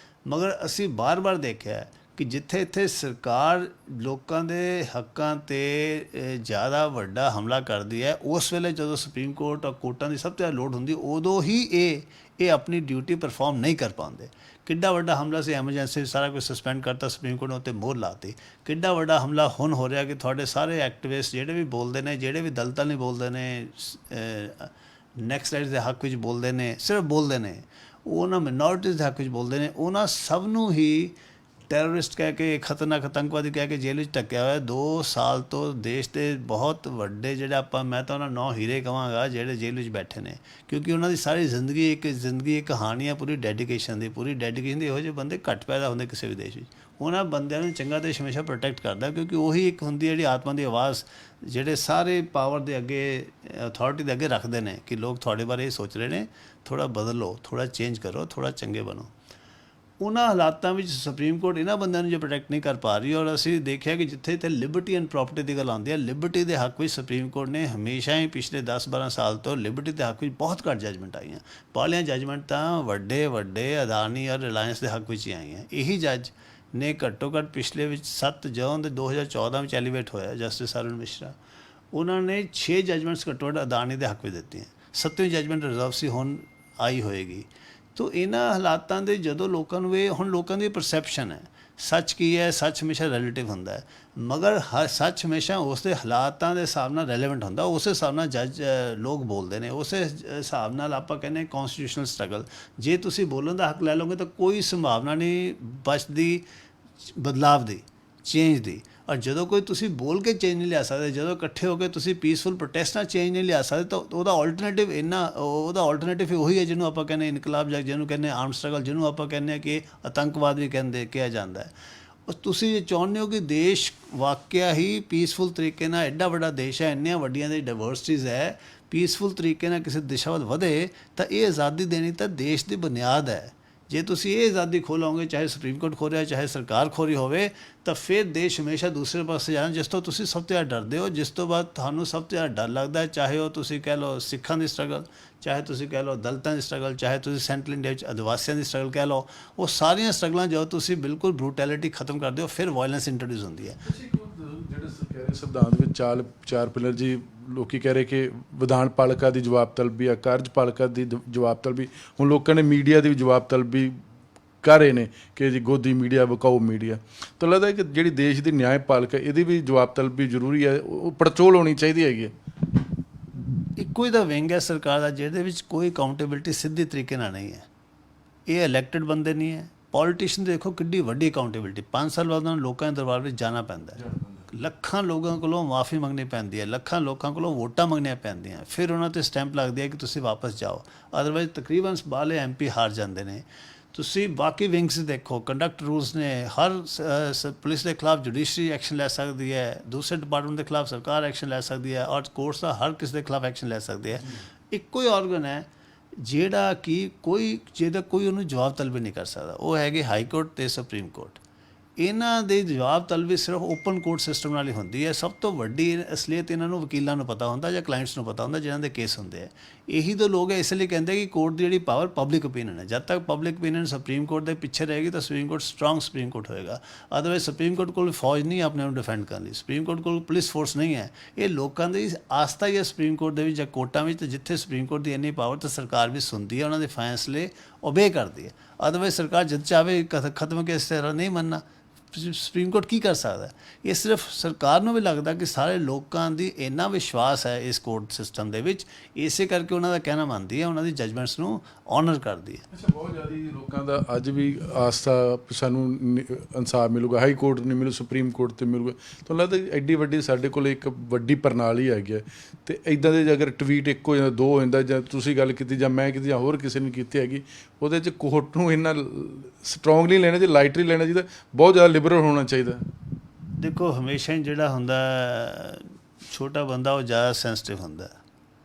ਮਗਰ ਅਸੀਂ ਬਾਰ-ਬਾਰ ਦੇਖਿਆ ਕਿ ਜਿੱਥੇ ਇੱਥੇ ਸਰਕਾਰ ਲੋਕਾਂ ਦੇ ਹੱਕਾਂ 'ਤੇ ਜ਼ਿਆਦਾ ਵੱਡਾ ਹਮਲਾ ਕਰਦੀ ਹੈ, ਉਸ ਵੇਲੇ ਜਦੋਂ ਸੁਪਰੀਮ ਕੋਰਟ ਔਰ ਕੋਰਟਾਂ ਦੀ ਸਭ ਤੋਂ ਜ਼ਿਆਦਾ ਲੋੜ ਹੁੰਦੀ, ਉਦੋਂ ਹੀ ਇਹ ਆਪਣੀ ਡਿਊਟੀ ਪਰਫਾਰਮ ਨਹੀਂ ਕਰ ਪਾਉਂਦੇ। ਕਿੱਡਾ ਵੱਡਾ ਹਮਲਾ ਸੀ ਐਮਰਜੈਂਸੀ, ਸਾਰਾ ਕੁਝ ਸਸਪੈਂਡ ਕਰਤਾ, ਸੁਪਰੀਮ ਕੋਰਟ ਨੇ ਉੱਤੇ ਮੋਹਰ ਲਾਤੀ। ਕਿੱਡਾ ਵੱਡਾ ਹਮਲਾ ਹੁਣ ਹੋ ਰਿਹਾ ਕਿ ਤੁਹਾਡੇ ਸਾਰੇ ਐਕਟਿਵਿਸਟ ਜਿਹੜੇ ਵੀ ਬੋਲਦੇ ਨੇ, ਜਿਹੜੇ ਵੀ ਦਲਿਤਾਂ ਲਈ ਬੋਲਦੇ ਨੇ, ਨੈਕਸਟ ਰਾਈਟਸ ਦੇ ਹੱਕ ਵਿੱਚ ਬੋਲਦੇ ਨੇ, ਸਿਰਫ ਬੋਲਦੇ ਨੇ, ਉਹਨਾਂ ਮਿਨੋਰਟੀਜ਼ ਦੇ ਹੱਕ ਵਿੱਚ ਬੋਲਦੇ ਨੇ, ਉਹਨਾਂ ਸਭ ਨੂੰ ਹੀ ਟੈਰਰਿਸਟ ਕਹਿ ਕੇ, ਖਤਰਨਾਕ ਆਤੰਕਵਾਦੀ ਕਹਿ ਕੇ ਜੇਲ੍ਹ ਵਿੱਚ ਢੱਕਿਆ ਹੋਇਆ। 2 ਸਾਲ ਤੋਂ ਦੇਸ਼ ਦੇ ਬਹੁਤ ਵੱਡੇ ਜਿਹੜੇ ਮੈਂ ਤਾਂ ਉਹਨਾਂ 9 ਹੀਰੇ ਕਹਾਂਗਾ ਜਿਹੜੇ ਜੇਲ੍ਹ ਵਿੱਚ ਬੈਠੇ ਨੇ, ਕਿਉਂਕਿ ਉਹਨਾਂ ਦੀ ਸਾਰੀ ਜ਼ਿੰਦਗੀ ਇੱਕ ਕਹਾਣੀ ਆ, ਪੂਰੀ ਡੈਡੀਕੇਸ਼ਨ ਦੀ ਇਹੋ ਜਿਹੇ ਬੰਦੇ ਘੱਟ ਪੈਦਾ ਹੁੰਦੇ ਕਿਸੇ ਵੀ ਦੇਸ਼ ਵਿੱਚ। ਉਹਨਾਂ ਬੰਦਿਆਂ ਨੂੰ ਚੰਗਾ ਦੇਸ਼ ਹਮੇਸ਼ਾ ਪ੍ਰੋਟੈਕਟ ਕਰਦਾ, ਕਿਉਂਕਿ ਉਹੀ ਇੱਕ ਹੁੰਦੀ ਜਿਹੜੀ ਆਤਮਾ ਦੀ ਆਵਾਜ਼, ਜਿਹੜੇ ਸਾਰੇ ਪਾਵਰ ਦੇ ਅੱਗੇ, ਅਥਾਰਟੀ ਦੇ ਅੱਗੇ ਰੱਖਦੇ ਨੇ ਕਿ ਲੋਕ ਤੁਹਾਡੇ ਬਾਰੇ ਇਹ ਸੋਚ ਰਹੇ ਨੇ, ਥੋੜ੍ਹਾ ਬਦਲੋ, ਥੋੜ੍ਹਾ ਚੇਂਜ ਕਰੋ, ਥੋੜ੍ਹਾ ਚੰਗੇ ਬਣੋ। ਉਹਨਾਂ ਹਾਲਾਤਾਂ ਵਿੱਚ ਸੁਪਰੀਮ ਕੋਰਟ ਇਹਨਾਂ ਬੰਦਿਆਂ ਨੂੰ ਜੇ ਪ੍ਰੋਟੈਕਟ ਨਹੀਂ ਕਰ ਪਾ ਰਹੀ, ਔਰ ਅਸੀਂ ਦੇਖਿਆ ਕਿ ਜਿੱਥੇ ਇੱਥੇ ਲਿਬਰਟੀ ਐਂਡ ਪ੍ਰੋਪਰਟੀ ਦੀ ਗੱਲ ਆਉਂਦੀ ਹੈ, ਲਿਬਰਟੀ ਦੇ ਹੱਕ ਵਿੱਚ ਸੁਪਰੀਮ ਕੋਰਟ ਨੇ ਹਮੇਸ਼ਾ ਹੀ ਪਿਛਲੇ 10-12 ਸਾਲ ਤੋਂ ਲਿਬਰਟੀ ਦੇ ਹੱਕ ਵਿੱਚ ਬਹੁਤ ਘੱਟ ਜੱਜਮੈਂਟ ਆਈਆਂ। ਪਹਿਲੀਆਂ ਜੱਜਮੈਂਟ ਤਾਂ ਵੱਡੇ ਅਦਾਨੀ ਔਰ ਰਿਲਾਇੰਸ ਦੇ ਹੱਕ ਵਿੱਚ ਹੀ ਆਈਆਂ। ਇਹੀ ਜੱਜ ਨੇ ਘੱਟੋ ਘੱਟ ਪਿਛਲੇ ਵਿੱਚ 7 ਜੂਨ 2014 ਵਿੱਚ ਐਲੀਵੇਟ ਹੋਇਆ ਜਸਟਿਸ ਅਰੁਣ ਮਿਸ਼ਰਾ, ਉਹਨਾਂ ਨੇ 6 ਜੱਜਮੈਂਟਸ ਘੱਟੋ ਘੱਟ ਅਦਾਨੀ ਦੇ ਹੱਕ ਵਿੱਚ ਦਿੱਤੀਆਂ। 7ਵੀਂ ਜੱਜਮੈਂਟ ਰਿਜ਼ਰਵ ਸੀ, ਹੁਣ ਆਈ ਹੋਏਗੀ। ਤੋ ਇਹਨਾਂ ਹਾਲਾਤਾਂ ਦੇ ਜਦੋਂ ਲੋਕਾਂ ਨੂੰ ਹੁਣ ਲੋਕਾਂ ਦੀ ਪਰਸੈਪਸ਼ਨ ਹੈ, ਸੱਚ ਕੀ ਹੈ, ਸੱਚ ਹਮੇਸ਼ਾ ਰਿਲੇਟਿਵ ਹੁੰਦਾ ਹੈ, ਮਗਰ ਸੱਚ ਹਮੇਸ਼ਾ ਉਸ ਦੇ ਹਾਲਾਤਾਂ ਦੇ ਹਿਸਾਬ ਨਾਲ ਰੈਲੇਵੈਂਟ ਹੁੰਦਾ, ਉਸੇ ਹਿਸਾਬ ਨਾਲ ਜੱਜ ਲੋਕ ਬੋਲਦੇ ਨੇ, ਉਸੇ ਹਿਸਾਬ ਨਾਲ ਆਪਾਂ ਕਹਿੰਦੇ ਕੌਨਸਟੀਟਿਊਸ਼ਨਲ ਸਟਰਗਲ। ਜੇ ਤੁਸੀਂ ਬੋਲਣ ਦਾ ਹੱਕ ਲੈ ਲਓਗੇ ਤਾਂ ਕੋਈ ਸੰਭਾਵਨਾ ਨਹੀਂ ਬਚਦੀ ਬਦਲਾਵ ਦੀ, ਚੇਂਜ ਦੀ। ਔਰ ਜਦੋਂ ਕੋਈ ਤੁਸੀਂ ਬੋਲ ਕੇ ਚੇਂਜ ਨਹੀਂ ਲਿਆ ਸਕਦੇ, ਜਦੋਂ ਇਕੱਠੇ ਹੋ ਕੇ ਤੁਸੀਂ ਪੀਸਫੁਲ ਪ੍ਰੋਟੈਸਟ ਨਾਲ ਚੇਂਜ ਨਹੀਂ ਲਿਆ ਸਕਦੇ, ਤਾਂ ਉਹਦਾ ਆਲਟਰਨੇਟਿਵ ਉਹੀ ਹੈ ਜਿਹਨੂੰ ਆਪਾਂ ਕਹਿੰਦੇ ਇਨਕਲਾਬ, ਜਾਂ ਜਿਹਨੂੰ ਕਹਿੰਦੇ ਆਰਮ ਸਟਰਗਲ, ਜਿਹਨੂੰ ਆਪਾਂ ਕਹਿੰਦੇ ਹਾਂ ਕਿ ਆਤੰਕਵਾਦ ਵੀ ਕਿਹਾ ਜਾਂਦਾ ਹੈ। ਤੁਸੀਂ ਜੇ ਚਾਹੁੰਦੇ ਹੋ ਕਿ ਦੇਸ਼ ਵਾਕਿਆ ਹੀ ਪੀਸਫੁਲ ਤਰੀਕੇ ਨਾਲ, ਐਡਾ ਵੱਡਾ ਦੇਸ਼ ਹੈ, ਇੰਨੀਆਂ ਵੱਡੀਆਂ ਦੀ ਡਾਇਵਰਸਿਟੀਜ਼ ਹੈ, ਪੀਸਫੁਲ ਤਰੀਕੇ ਨਾਲ ਕਿਸੇ ਦਿਸ਼ਾ ਵੱਲ ਵਧੇ, ਤਾਂ ਇਹ ਆਜ਼ਾਦੀ ਦੇਣੀ ਤਾਂ ਦੇਸ਼ ਦੀ ਬੁਨਿਆਦ ਹੈ। ਜੇ ਤੁਸੀਂ ਇਹ ਆਜ਼ਾਦੀ ਖੋਲੋਗੇ, ਚਾਹੇ ਸੁਪਰੀਮ ਕੋਰਟ ਖੋ ਰਿਹਾ, ਚਾਹੇ ਸਰਕਾਰ ਖੋ ਰਹੀ ਹੋਵੇ, ਤਾਂ ਫਿਰ ਦੇਸ਼ ਹਮੇਸ਼ਾ ਦੂਸਰੇ ਪਾਸੇ ਜਾਣਾ, ਜਿਸ ਤੋਂ ਤੁਸੀਂ ਸਭ ਤੋਂ ਜ਼ਿਆਦਾ ਡਰਦੇ ਹੋ, ਜਿਸ ਤੋਂ ਬਾਅਦ ਤੁਹਾਨੂੰ ਸਭ ਤੋਂ ਜ਼ਿਆਦਾ ਡਰ ਲੱਗਦਾ ਹੈ। ਚਾਹੇ ਉਹ ਤੁਸੀਂ ਕਹਿ ਲਓ ਸਿੱਖਾਂ ਦੀ ਸਟਰਗਲ, ਚਾਹੇ ਤੁਸੀਂ ਕਹਿ ਲਓ ਦਲਿਤਾਂ ਦੀ ਸਟਰਗਲ, ਚਾਹੇ ਤੁਸੀਂ ਸੈਂਟਰਲ ਇੰਡੀਆ ਵਿੱਚ ਆਦਿਵਾਸੀਆਂ ਦੀ ਸਟਰਗਲ ਕਹਿ ਲਓ, ਉਹ ਸਾਰੀਆਂ ਸਟਰਗਲਾਂ ਜਦੋਂ ਤੁਸੀਂ ਬਿਲਕੁਲ ਬਰੂਟੈਲਿਟੀ ਖਤਮ ਕਰਦੇ ਹੋ, ਫਿਰ ਵਾਇਲੈਂਸ ਇੰਟਰੋਡਿਊਸ ਹੁੰਦੀ ਹੈ। ਜਿਹੜੇ ਸਰਕਾਰੀ ਸੰਵਿਧਾਨ ਦੇ ਵਿੱਚ 4 ਪਿਲਰ ਜੀ, ਲੋਕੀ ਕਹਿ ਰਹੇ ਕਿ ਵਿਧਾਨ ਪਾਲਿਕਾ ਦੀ ਜਵਾਬ ਤਲਬੀ ਆ, ਕਾਰਜਪਾਲਿਕਾ ਦੀ ਜਵਾਬ ਤਲਬੀ, ਹੁਣ ਲੋਕਾਂ ਨੇ ਮੀਡੀਆ ਦੀ ਵੀ ਜਵਾਬ ਤਲਬੀ ਕਰ ਰਹੇ ਨੇ ਕਿ ਜੀ ਗੋਦੀ ਮੀਡੀਆ, ਵਿਕਾਊ ਮੀਡੀਆ। ਤਾਂ ਲੱਗਦਾ ਕਿ ਜਿਹੜੀ ਦੇਸ਼ ਦੀ ਨਿਆਂਪਾਲਿਕ ਹੈ, ਇਹਦੀ ਵੀ ਜਵਾਬ ਤਲਬੀ ਜ਼ਰੂਰੀ ਹੈ, ਉਹ ਪੜਚੋਲ ਹੋਣੀ ਚਾਹੀਦੀ ਹੈਗੀ ਹੈ। ਇੱਕੋ ਹੀ ਤਾਂ ਵਿੰਗ ਹੈ ਸਰਕਾਰ ਦਾ ਜਿਹਦੇ ਵਿੱਚ ਕੋਈ ਅਕਾਊਂਟੇਬਿਲਿਟੀ ਸਿੱਧੇ ਤਰੀਕੇ ਨਾਲ ਨਹੀਂ ਹੈ। ਇਹ ਇਲੈਕਟਡ ਬੰਦੇ ਨਹੀਂ ਹੈ। ਪੋਲੀਟੀਸ਼ੀਅਨ ਦੇਖੋ ਕਿੱਡੀ ਵੱਡੀ ਅਕਾਊਂਟੇਬਿਲਿਟੀ, 5 ਸਾਲ ਬਾਅਦ ਉਹਨਾਂ ਨੂੰ ਲੋਕਾਂ ਦੇ ਦਰਬਾਰ ਵਿੱਚ ਜਾਣਾ ਪੈਂਦਾ ਹੈ, ਲੱਖਾਂ ਲੋਕਾਂ ਕੋਲੋਂ ਮਾਫੀ ਮੰਗਣੀ ਪੈਂਦੀ ਹੈ, ਲੱਖਾਂ ਲੋਕਾਂ ਕੋਲੋਂ ਵੋਟਾਂ ਮੰਗਣੀਆਂ ਪੈਂਦੀਆਂ, ਫਿਰ ਉਹਨਾਂ 'ਤੇ ਸਟੈਂਪ ਲੱਗਦੀ ਹੈ ਕਿ ਤੁਸੀਂ ਵਾਪਸ ਜਾਓ, ਅਦਰਵਾਈਜ਼ ਤਕਰੀਬਨ ਬਾਲੇ MP ਹਾਰ ਜਾਂਦੇ ਨੇ। ਤੁਸੀਂ ਬਾਕੀ ਵਿੰਗਸ ਦੇਖੋ, ਕੰਡਕਟ ਰੂਲਸ ਨੇ, ਹਰ ਪੁਲਿਸ ਦੇ ਖਿਲਾਫ ਜੁਡੀਸ਼ਰੀ ਐਕਸ਼ਨ ਲੈ ਸਕਦੀ ਹੈ, ਦੂਸਰੇ ਡਿਪਾਰਟਮੈਂਟ ਦੇ ਖਿਲਾਫ ਸਰਕਾਰ ਐਕਸ਼ਨ ਲੈ ਸਕਦੀ ਹੈ, ਔਰ ਕੋਰਟਸ ਦਾ ਹਰ ਕਿਸੇ ਦੇ ਖਿਲਾਫ ਐਕਸ਼ਨ ਲੈ ਸਕਦੇ ਹੈ। ਇੱਕੋ ਹੀ ਆਰਗਨ ਹੈ ਜਿਹੜਾ ਕਿ ਜਿਹਦਾ ਕੋਈ ਉਹਨੂੰ ਜਵਾਬ ਤਲਬੀ ਨਹੀਂ ਕਰ ਸਕਦਾ, ਉਹ ਹੈਗੇ ਹਾਈ ਕੋਰਟ ਅਤੇ ਸੁਪਰੀਮ ਕੋਰਟ। ਇਹਨਾਂ ਦੇ ਜਵਾਬ ਤਲਬੀ ਸਿਰਫ ਓਪਨ ਕੋਰਟ ਸਿਸਟਮ ਨਾਲ ਹੀ ਹੁੰਦੀ ਹੈ। ਸਭ ਤੋਂ ਵੱਡੀ ਅਸਲੀਅਤ ਇਹਨਾਂ ਨੂੰ ਵਕੀਲਾਂ ਨੂੰ ਪਤਾ ਹੁੰਦਾ ਜਾਂ ਕਲਾਇੰਟਸ ਨੂੰ ਪਤਾ ਹੁੰਦਾ ਜਿਹਨਾਂ ਦੇ ਕੇਸ ਹੁੰਦੇ ਆ। ਇਹੀ ਤਾਂ ਲੋਕ ਹੈ ਇਸ ਲਈ ਕਹਿੰਦੇ ਕਿ ਕੋਰਟ ਦੀ ਜਿਹੜੀ ਪਾਵਰ ਪਬਲਿਕ ਓਪੀਨੀਅਨ ਹੈ। ਜਦ ਤੱਕ ਪਬਲਿਕ ਓਪੀਨੀਅਨ ਸੁਪਰੀਮ ਕੋਰਟ ਦੇ ਪਿੱਛੇ ਰਹੇਗੀ ਤਾਂ supreme court strong supreme court ਹੋਏਗਾ। ਅਦਰਵਾਈਜ਼ ਸੁਪਰੀਮ ਕੋਰਟ ਕੋਲ ਫੌਜ ਨਹੀਂ ਆਪਣੇ ਨੂੰ ਡਿਫੈਂਡ ਕਰਨ ਲਈ, ਸੁਪਰੀਮ ਕੋਰਟ ਕੋਲ ਪੁਲਿਸ ਫੋਰਸ ਨਹੀਂ ਹੈ। ਇਹ ਲੋਕਾਂ ਦੀ ਆਸਥਾ ਹੀ ਹੈ ਸੁਪਰੀਮ ਕੋਰਟ ਦੇ ਵਿੱਚ ਜਾਂ ਕੋਰਟਾਂ ਵਿੱਚ, ਤੇ ਜਿੱਥੇ ਸੁਪਰੀਮ ਕੋਰਟ ਦੀ ਇੰਨੀ ਪਾਵਰ ਤਾਂ ਸਰਕਾਰ ਵੀ ਸੁਣਦੀ ਹੈ, ਉਹਨਾਂ ਦੇ ਫੈਸਲੇ ਓਬੇ ਕਰਦੀ ਹੈ। ਅਦਰਵਾਈਜ਼ ਸਰਕਾਰ ਜਦ ਚਾਹੇ ਖਤਮ ਕੇ ਇਸ ਤਰ੍ਹਾਂ ਨਹੀਂ ਮੰਨਣਾ, ਸੁਪਰੀਮ ਕੋਰਟ ਕੀ ਕਰ ਸਕਦਾ? ਇਹ ਸਿਰਫ ਸਰਕਾਰ ਨੂੰ ਵੀ ਲੱਗਦਾ ਕਿ ਸਾਰੇ ਲੋਕਾਂ ਦੀ ਇੰਨਾ ਵਿਸ਼ਵਾਸ ਹੈ ਇਸ ਕੋਰਟ ਸਿਸਟਮ ਦੇ ਵਿੱਚ, ਇਸੇ ਕਰਕੇ ਉਹਨਾਂ ਦਾ ਕਹਿਣਾ ਮੰਨਦੀ ਹੈ, ਉਹਨਾਂ ਦੀ ਜਜਮੈਂਟਸ ਨੂੰ ਆਨਰ ਕਰਦੀ ਹੈ। ਅੱਛਾ, ਬਹੁਤ ਜ਼ਿਆਦਾ ਲੋਕਾਂ ਦਾ ਅੱਜ ਵੀ ਆਸਥਾ ਸਾਨੂੰ ਇਨਸਾਫ ਮਿਲੂਗਾ, ਹਾਈ ਕੋਰਟ ਨਹੀਂ ਮਿਲੂ, ਸੁਪਰੀਮ ਕੋਰਟ 'ਤੇ ਮਿਲੂਗਾ। ਤੁਹਾਨੂੰ ਲੱਗਦਾ ਐਡੀ ਵੱਡੀ ਸਾਡੇ ਕੋਲ ਇੱਕ ਵੱਡੀ ਪ੍ਰਣਾਲੀ ਹੈਗੀ ਹੈ, ਅਤੇ ਇੱਦਾਂ ਦੇ ਅਗਰ ਟਵੀਟ ਇੱਕ ਹੋ ਜਾਂਦਾ, ਦੋ ਹੋ ਜਾਂਦਾ, ਜਾਂ ਤੁਸੀਂ ਗੱਲ ਕੀਤੀ ਜਾਂ ਮੈਂ ਕੀਤੀ ਜਾਂ ਹੋਰ ਕਿਸੇ ਨੇ ਕੀਤੀ ਹੈਗੀ, ਉਹਦੇ 'ਚ ਕੋਰਟ ਨੂੰ ਇੰਨਾ ਸਟਰੋਂਗਲੀ ਲੈਣਾ ਚਾਹੀਦਾ, ਲਾਈਟਲੀ ਲੈਣਾ ਚਾਹੀਦਾ, ਬਹੁਤ ਜ਼ਿਆਦਾ ਲਿਬਰਲ ਹੋਣਾ ਚਾਹੀਦਾ। ਦੇਖੋ, ਹਮੇਸ਼ਾ ਹੀ ਜਿਹੜਾ ਹੁੰਦਾ ਛੋਟਾ ਬੰਦਾ ਉਹ ਜ਼ਿਆਦਾ ਸੈਂਸਿਟਿਵ ਹੁੰਦਾ,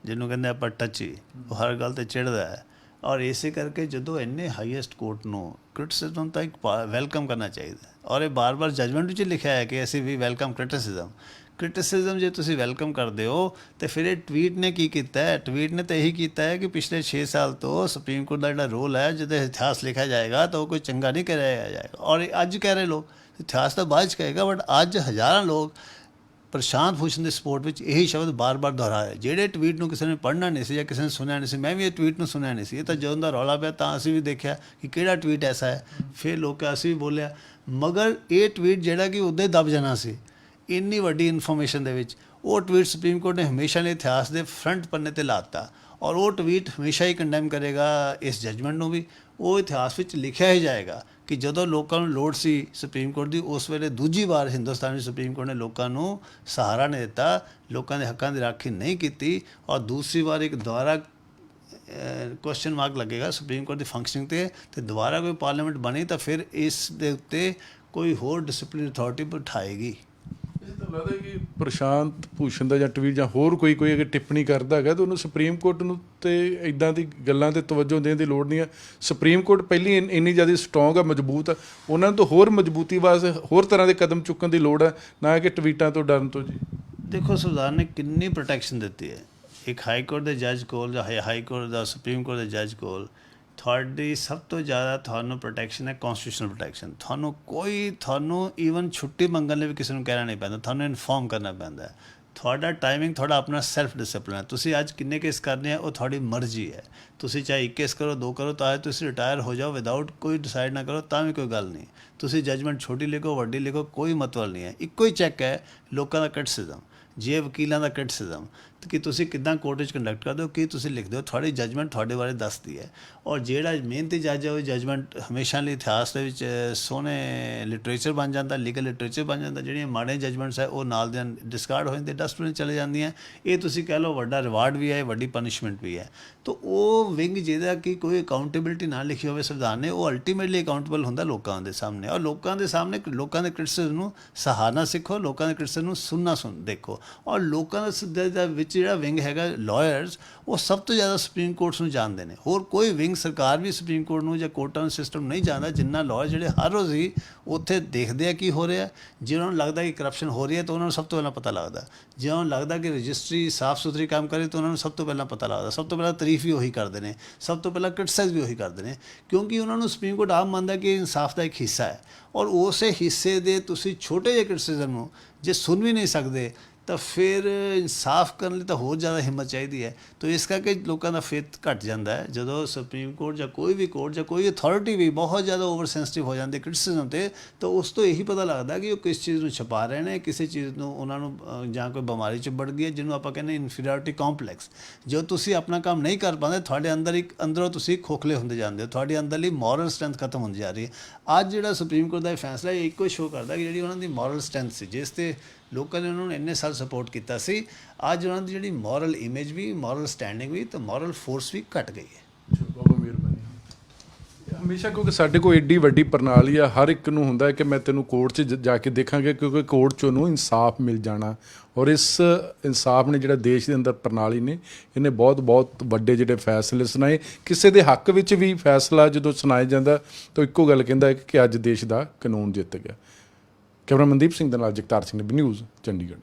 ਜਿਹਨੂੰ ਕਹਿੰਦੇ ਆਪਾਂ ਟੱਚੀ, ਉਹ ਹਰ ਗੱਲ 'ਤੇ ਚਿੜਦਾ ਹੈ। ਔਰ ਇਸੇ ਕਰਕੇ ਜਦੋਂ ਇੰਨੇ ਹਾਈਐਸਟ ਕੋਰਟ ਨੂੰ ਕ੍ਰਿਟਿਸਿਜ਼ਮ ਤਾਂ ਇੱਕ ਵੈਲਕਮ ਕਰਨਾ ਚਾਹੀਦਾ, ਔਰ ਇਹ ਬਾਰ-ਬਾਰ ਜਜਮੈਂਟ ਵਿੱਚ ਲਿਖਿਆ ਹੈ ਕਿ ਅਸੀਂ ਵੀ ਵੈਲਕਮ ਕ੍ਰਿਟਿਸਿਜ਼ਮ ਜੇ ਤੁਸੀਂ ਵੈਲਕਮ ਕਰਦੇ ਹੋ ਤਾਂ ਫਿਰ ਇਹ ਟਵੀਟ ਨੇ ਕੀ ਕੀਤਾ ਹੈ? ਟਵੀਟ ਨੇ ਤਾਂ ਇਹੀ ਕੀਤਾ ਹੈ ਕਿ ਪਿਛਲੇ 6 ਸਾਲ ਤੋਂ ਸੁਪਰੀਮ ਕੋਰਟ ਦਾ ਜਿਹੜਾ ਰੋਲ ਹੈ, ਜਦੋਂ ਇਤਿਹਾਸ ਲਿਖਿਆ ਜਾਏਗਾ ਤਾਂ ਉਹ ਕੋਈ ਚੰਗਾ ਨਹੀਂ ਕਰਿਆ ਜਾਏਗਾ। ਔਰ ਇਹ ਅੱਜ ਕਹਿ ਰਹੇ ਲੋਕ, ਇਤਿਹਾਸ ਤਾਂ ਬਾਅਦ 'ਚ ਕਹੇਗਾ, ਬਟ ਅੱਜ ਹਜ਼ਾਰਾਂ ਲੋਕ ਪ੍ਰਸ਼ਾਂਤ ਭੂਸ਼ਣ ਦੇ ਸਪੋਰਟ ਵਿੱਚ ਇਹੀ ਸ਼ਬਦ ਬਾਰ-ਬਾਰ ਦੁਹਰਾਇਆ। ਜਿਹੜੇ ਟਵੀਟ ਨੂੰ ਕਿਸੇ ਨੇ ਪੜ੍ਹਨਾ ਨਹੀਂ ਸੀ ਜਾਂ ਕਿਸੇ ਨੇ ਸੁਣਿਆ ਨਹੀਂ ਸੀ, ਮੈਂ ਵੀ ਇਹ ਟਵੀਟ ਨੂੰ ਸੁਣਿਆ ਨਹੀਂ ਸੀ, ਇਹ ਤਾਂ ਜਦੋਂ ਦਾ ਰੌਲਾ ਪਿਆ ਤਾਂ ਅਸੀਂ ਵੀ ਦੇਖਿਆ ਕਿ ਕਿਹੜਾ ਟਵੀਟ ਐਸਾ ਹੈ, ਫਿਰ ਲੋਕਾਂ ਅਸੀਂ ਵੀ ਬੋਲਿਆ। ਮਗਰ ਇਹ ਟਵੀਟ ਜਿਹੜਾ ਕਿ ਉੱਦਾਂ ਹੀ ਦਬ ਜਾਣਾ ਸੀ ਇੰਨੀ ਵੱਡੀ ਇਨਫੋਰਮੇਸ਼ਨ ਦੇ ਵਿੱਚ, ਉਹ ਟਵੀਟ ਸੁਪਰੀਮ ਕੋਰਟ ਨੇ ਹਮੇਸ਼ਾ ਲਈ ਇਤਿਹਾਸ ਦੇ ਫਰੰਟ ਪੰਨੇ 'ਤੇ ਲਾਤਾ, ਔਰ ਉਹ ਟਵੀਟ ਹਮੇਸ਼ਾ ਹੀ ਕੰਡੈਮ ਕਰੇਗਾ ਇਸ ਜਜਮੈਂਟ ਨੂੰ ਵੀ। ਉਹ ਇਤਿਹਾਸ ਵਿੱਚ ਲਿਖਿਆ ਹੀ ਜਾਏਗਾ ਕਿ ਜਦੋਂ ਲੋਕਾਂ ਨੂੰ ਲੋੜ ਸੀ ਸੁਪਰੀਮ ਕੋਰਟ ਦੀ, ਉਸ ਵੇਲੇ ਦੂਜੀ ਵਾਰ ਹਿੰਦੁਸਤਾਨੀ ਸੁਪਰੀਮ ਕੋਰਟ ਨੇ ਲੋਕਾਂ ਨੂੰ ਸਹਾਰਾ ਨਹੀਂ ਦਿੱਤਾ, ਲੋਕਾਂ ਦੇ ਹੱਕਾਂ ਦੀ ਰਾਖੀ ਨਹੀਂ ਕੀਤੀ, ਔਰ ਦੂਸਰੀ ਵਾਰ ਇੱਕ ਦੁਬਾਰਾ ਕੁਐਸਚਨ ਮਾਰਕ ਲੱਗੇਗਾ ਸੁਪਰੀਮ ਕੋਰਟ ਦੀ ਫੰਕਸ਼ਨਿੰਗ 'ਤੇ, ਦੁਬਾਰਾ ਕੋਈ ਪਾਰਲੀਮੈਂਟ ਬਣੀ ਤਾਂ ਫਿਰ ਇਸ ਦੇ ਉੱਤੇ ਕੋਈ ਹੋਰ ਡਿਸਪਲਿਨ ਅਥਾਰਟੀ ਬਿਠਾਏਗੀ। ਲੱਗਦਾ ਕਿ ਪ੍ਰਸ਼ਾਂਤ ਭੂਸ਼ਣ ਦਾ ਜਾਂ ਟਵੀਟ ਜਾਂ ਹੋਰ ਕੋਈ ਅਗਰ ਟਿੱਪਣੀ ਕਰਦਾ ਹੈਗਾ ਤਾਂ ਉਹਨੂੰ ਸੁਪਰੀਮ ਕੋਰਟ ਨੂੰ ਤੇ ਇੱਦਾਂ ਦੀ ਗੱਲਾਂ 'ਤੇ ਤਵੱਜੋ ਦੇਣ ਦੀ ਲੋੜ ਨਹੀਂ ਹੈ। ਸੁਪਰੀਮ ਕੋਰਟ ਪਹਿਲੀ ਇੰਨੀ ਜ਼ਿਆਦਾ ਸਟਰੋਂਗ ਆ, ਮਜ਼ਬੂਤ ਆ, ਉਹਨਾਂ ਨੂੰ ਤਾਂ ਹੋਰ ਮਜ਼ਬੂਤੀ ਵਾਸਤੇ ਹੋਰ ਤਰ੍ਹਾਂ ਦੇ ਕਦਮ ਚੁੱਕਣ ਦੀ ਲੋੜ ਹੈ, ਨਾ ਕਿ ਟਵੀਟਾਂ ਤੋਂ ਡਰਨ ਤੋਂ। ਜੀ ਦੇਖੋ, ਸੰਵਿਧਾਨ ਨੇ ਕਿੰਨੀ ਪ੍ਰੋਟੈਕਸ਼ਨ ਦਿੱਤੀ ਹੈ ਇੱਕ ਹਾਈ ਕੋਰਟ ਦੇ ਜੱਜ ਕੋਲ ਜਾਂ ਹਾਈ ਕੋਰਟ ਦਾ ਸੁਪਰੀਮ ਕੋਰਟ ਦੇ ਜੱਜ ਕੋਲ। ਤੁਹਾਡੀ ਸਭ ਤੋਂ ਜ਼ਿਆਦਾ ਤੁਹਾਨੂੰ ਪ੍ਰੋਟੈਕਸ਼ਨ ਹੈ ਕੌਨਸਟੀਟਿਊਸ਼ਨਲ ਪ੍ਰੋਟੈਕਸ਼ਨ। ਤੁਹਾਨੂੰ ਈਵਨ ਛੁੱਟੀ ਮੰਗਣ ਲਈ ਵੀ ਕਿਸੇ ਨੂੰ ਕਹਿਣਾ ਨਹੀਂ ਪੈਂਦਾ, ਤੁਹਾਨੂੰ ਇਨਫੋਰਮ ਕਰਨਾ ਪੈਂਦਾ ਹੈ। ਤੁਹਾਡਾ ਟਾਈਮਿੰਗ, ਤੁਹਾਡਾ ਆਪਣਾ ਸੈਲਫ ਡਿਸਪਲਿਨ ਹੈ। ਤੁਸੀਂ ਅੱਜ ਕਿੰਨੇ ਕੇਸ ਕਰਨੇ ਆ ਉਹ ਤੁਹਾਡੀ ਮਰਜ਼ੀ ਹੈ। ਤੁਸੀਂ ਚਾਹੇ 1 ਕੇਸ ਕਰੋ, 2 ਕਰੋ, ਤਾਂ ਤੁਸੀਂ ਰਿਟਾਇਰ ਹੋ ਜਾਓ ਵਿਦਆਊਟ ਕੋਈ ਡਿਸਾਈਡ ਨਾ ਕਰੋ ਤਾਂ ਵੀ ਕੋਈ ਗੱਲ ਨਹੀਂ। ਤੁਸੀਂ ਜਜਮੈਂਟ ਛੋਟੀ ਲਿਖੋ, ਵੱਡੀ ਲਿਖੋ, ਕੋਈ ਮਤਲਬ ਨਹੀਂ ਹੈ। ਇੱਕੋ ਹੀ ਚੈੱਕ ਹੈ ਲੋਕਾਂ ਦਾ ਕ੍ਰਿਟਿਸਿਜ਼ਮ, ਜੇ ਵਕੀਲਾਂ ਦਾ ਕ੍ਰਿਟਿਸਿਜ਼ਮ ਕਿ ਤੁਸੀਂ ਕਿੱਦਾਂ ਕੋਰਟ ਵਿੱਚ ਕੰਡਕਟ ਕਰਦੇ ਹੋ, ਕੀ ਤੁਸੀਂ ਲਿਖਦੇ ਹੋ, ਤੁਹਾਡੀ ਜਜਮੈਂਟ ਤੁਹਾਡੇ ਬਾਰੇ ਦੱਸਦੀ ਹੈ। ਔਰ ਜਿਹੜਾ ਮਿਹਨਤੀ ਜੱਜ ਹੈ ਉਹ ਜਜਮੈਂਟ ਹਮੇਸ਼ਾ ਲਈ ਇਤਿਹਾਸ ਦੇ ਵਿੱਚ ਸੋਹਣੇ ਲਿਟਰੇਚਰ ਬਣ ਜਾਂਦਾ, ਲੀਗਲ ਲਿਟਰੇਚਰ ਬਣ ਜਾਂਦਾ। ਜਿਹੜੀਆਂ ਮਾੜੇ ਜਜਮੈਂਟਸ ਹੈ ਉਹ ਨਾਲ ਦੇ ਡਿਸਕਾਰਡ ਹੋ ਜਾਂਦੇ, ਡਸਟਬਿਨ ਚਲੇ ਜਾਂਦੀਆਂ। ਇਹ ਤੁਸੀਂ ਕਹਿ ਲਓ ਵੱਡਾ ਰਿਵਾਰਡ ਵੀ ਹੈ, ਵੱਡੀ ਪਨਿਸ਼ਮੈਂਟ ਵੀ ਹੈ। ਤਾਂ ਉਹ ਵਿੰਗ ਜਿਹਦਾ ਕਿ ਕੋਈ ਅਕਾਊਂਟੇਬਿਲਿਟੀ ਨਾ ਲਿਖੀ ਹੋਵੇ ਸੰਵਿਧਾਨ ਨੇ, ਉਹ ਅਲਟੀਮੇਟਲੀ ਅਕਾਊਂਟੇਬਲ ਹੁੰਦਾ ਲੋਕਾਂ ਦੇ ਸਾਹਮਣੇ। ਔਰ ਲੋਕਾਂ ਦੇ ਸਾਹਮਣੇ ਲੋਕਾਂ ਦੇ ਕ੍ਰਿਟਿਸਿਜ਼ਮ ਨੂੰ ਸਹਾਰਨਾ ਸਿੱਖੋ, ਲੋਕਾਂ ਦੇ ਕ੍ਰਿਟਿਸਿਜ਼ਮ ਨੂੰ ਸੁਣਨਾ ਦੇਖੋ। ਔਰ ਲੋਕਾਂ ਦਾ ਵਿੱਚ ਜਿਹੜਾ ਵਿੰਗ ਹੈਗਾ ਲਾਇਰਸ, ਉਹ ਸਭ ਤੋਂ ਜ਼ਿਆਦਾ ਸੁਪਰੀਮ ਕੋਰਟਸ ਨੂੰ ਜਾਣਦੇ ਨੇ। ਹੋਰ ਕੋਈ ਵਿੰਗ, ਸਰਕਾਰ ਵੀ ਸੁਪਰੀਮ ਕੋਰਟ ਨੂੰ ਜਾਂ ਕੋਰਟਾਂ ਸਿਸਟਮ ਨਹੀਂ ਜਾਣਦਾ ਜਿੰਨਾ ਲਾਇਰ, ਜਿਹੜੇ ਹਰ ਰੋਜ਼ ਹੀ ਉੱਥੇ ਦੇਖਦੇ ਆ ਕੀ ਹੋ ਰਿਹਾ। ਜੇ ਉਹਨਾਂ ਨੂੰ ਲੱਗਦਾ ਕਿ ਕਰਪਸ਼ਨ ਹੋ ਰਹੀ ਹੈ ਤਾਂ ਉਹਨਾਂ ਨੂੰ ਸਭ ਤੋਂ ਪਹਿਲਾਂ ਪਤਾ ਲੱਗਦਾ। ਜੇ ਉਹਨਾਂ ਨੂੰ ਲੱਗਦਾ ਕਿ ਰਜਿਸਟਰੀ ਸਾਫ਼ ਸੁਥਰੀ ਕੰਮ ਕਰੇ ਤਾਂ ਉਹਨਾਂ ਨੂੰ ਸਭ ਤੋਂ ਪਹਿਲਾਂ ਪਤਾ ਲੱਗਦਾ। ਸਭ ਤੋਂ ਪਹਿਲਾਂ ਤਾਰੀਫ ਵੀ ਉਹੀ ਕਰਦੇ ਨੇ, ਸਭ ਤੋਂ ਪਹਿਲਾਂ ਕ੍ਰਿਟਿਸਾਈਜ਼ ਵੀ ਉਹੀ ਕਰਦੇ ਨੇ, ਕਿਉਂਕਿ ਉਹਨਾਂ ਨੂੰ ਸੁਪਰੀਮ ਕੋਰਟ ਆਪ ਮੰਨਦਾ ਕਿ ਇਨਸਾਫ ਦਾ ਇੱਕ ਹਿੱਸਾ ਹੈ। ਔਰ ਉਸੇ ਹਿੱਸੇ ਦੇ ਤੁਸੀਂ ਛੋਟੇ ਜਿਹੇ ਕ੍ਰਿਟਿਸਿਜ਼ਮ ਨੂੰ ਜੇ ਸੁਣ ਵੀ ਨਹੀਂ ਸਕਦੇ ਤਾਂ ਫਿਰ ਇਨਸਾਫ ਕਰਨ ਲਈ ਤਾਂ ਹੋਰ ਜ਼ਿਆਦਾ ਹਿੰਮਤ ਚਾਹੀਦੀ ਹੈ। ਤਾਂ ਇਸ ਕਰਕੇ ਲੋਕਾਂ ਦਾ ਫੇਥ ਘੱਟ ਜਾਂਦਾ ਹੈ ਜਦੋਂ ਸੁਪਰੀਮ ਕੋਰਟ ਜਾਂ ਕੋਈ ਵੀ ਕੋਰਟ ਜਾਂ ਕੋਈ ਅਥਾਰਟੀ ਵੀ ਬਹੁਤ ਜ਼ਿਆਦਾ ਓਵਰ ਸੈਂਸਿਟਿਵ ਹੋ ਜਾਂਦੇ ਕ੍ਰਿਟਿਸਿਜ਼ਮ 'ਤੇ। ਤਾਂ ਉਸ ਤੋਂ ਇਹੀ ਪਤਾ ਲੱਗਦਾ ਕਿ ਉਹ ਕਿਸ ਚੀਜ਼ ਨੂੰ ਛੁਪਾ ਰਹੇ ਨੇ, ਕਿਸੇ ਚੀਜ਼ ਨੂੰ ਉਹਨਾਂ ਨੂੰ ਜਾਂ ਕੋਈ ਬਿਮਾਰੀ 'ਚ ਵੜ ਗਈ ਹੈ ਜਿਹਨੂੰ ਆਪਾਂ ਕਹਿੰਦੇ ਇਨਫੀਰੀਅਰਿਟੀ ਕੰਪਲੈਕਸ। ਜੋ ਤੁਸੀਂ ਆਪਣਾ ਕੰਮ ਨਹੀਂ ਕਰ ਪਾਉਂਦੇ, ਤੁਹਾਡੇ ਅੰਦਰੋਂ ਤੁਸੀਂ ਖੋਖਲੇ ਹੁੰਦੇ ਜਾਂਦੇ ਹੋ, ਤੁਹਾਡੀ ਅੰਦਰਲੀ ਮੋਰਲ ਸਟਰੈਂਥ ਖਤਮ ਹੁੰਦੀ ਜਾ ਰਹੀ ਹੈ। ਅੱਜ ਜਿਹੜਾ ਸੁਪਰੀਮ ਕੋਰਟ ਦਾ ਇਹ ਫੈਸਲਾ ਹੈ, ਇੱਕੋ ਸ਼ੋਅ ਕਰਦਾ ਕਿ ਜਿਹੜੀ ਉਹਨਾਂ ਦੀ ਮੋਰਲ ਸਟਰੈਂਥ ਸੀ, ਜਿਸ 'ਤੇ ਲੋਕਾਂ ਨੇ ਉਹਨਾਂ ਨੂੰ ਇੰਨੇ ਸਾਲ ਸਪੋਰਟ ਕੀਤਾ ਸੀ, ਅੱਜ ਉਹਨਾਂ ਦੀ ਜਿਹੜੀ ਮੋਰਲ ਇਮੇਜ ਵੀ, ਮੋਰਲ ਸਟੈਂਡਿੰਗ ਵੀ ਤੇ ਮੋਰਲ ਫੋਰਸ ਵੀ ਘਟ ਗਈ ਹੈ। ਬਹੁਤ ਮਿਹਰਬਾਨੀ। ਹਮੇਸ਼ਾ ਕਿਉਂਕਿ ਸਾਡੇ ਕੋਲ ਏਡੀ ਵੱਡੀ ਪ੍ਰਣਾਲੀ ਆ, ਹਰ ਇੱਕ ਨੂੰ ਹੁੰਦਾ ਹੈ ਕਿ ਮੈਂ ਤੈਨੂੰ ਕੋਰਟ 'ਚ ਜਾ ਕੇ ਦੇਖਾਂਗੇ, ਕਿਉਂਕਿ ਕੋਰਟ 'ਚ ਉਹਨੂੰ ਇਨਸਾਫ ਮਿਲ ਜਾਣਾ। ਔਰ ਇਸ ਇਨਸਾਫ ਨੇ ਜਿਹੜਾ ਦੇਸ਼ ਦੇ ਅੰਦਰ ਪ੍ਰਣਾਲੀ ਨੇ, ਇਹਨੇ ਬਹੁਤ ਵੱਡੇ ਜਿਹੜੇ ਫੈਸਲੇ ਸੁਣਾਏ। ਕਿਸੇ ਦੇ ਹੱਕ ਵਿੱਚ ਵੀ ਫੈਸਲਾ ਜਦੋਂ ਸੁਣਾਇਆ ਜਾਂਦਾ ਤਾਂ ਇੱਕੋ ਗੱਲ ਕਹਿੰਦਾ ਹੈ ਕਿ ਅੱਜ ਦੇਸ਼ ਦਾ ਕਾਨੂੰਨ ਜਿੱਤ ਗਿਆ। ਕੈਮਰਾ ਮਨਦੀਪ ਸਿੰਘ ਦੇ ਨਾਲ ਜਗਤਾਰ ਸਿੰਘ, ਨਿਊਜ਼ ਚੰਡੀਗੜ੍ਹ।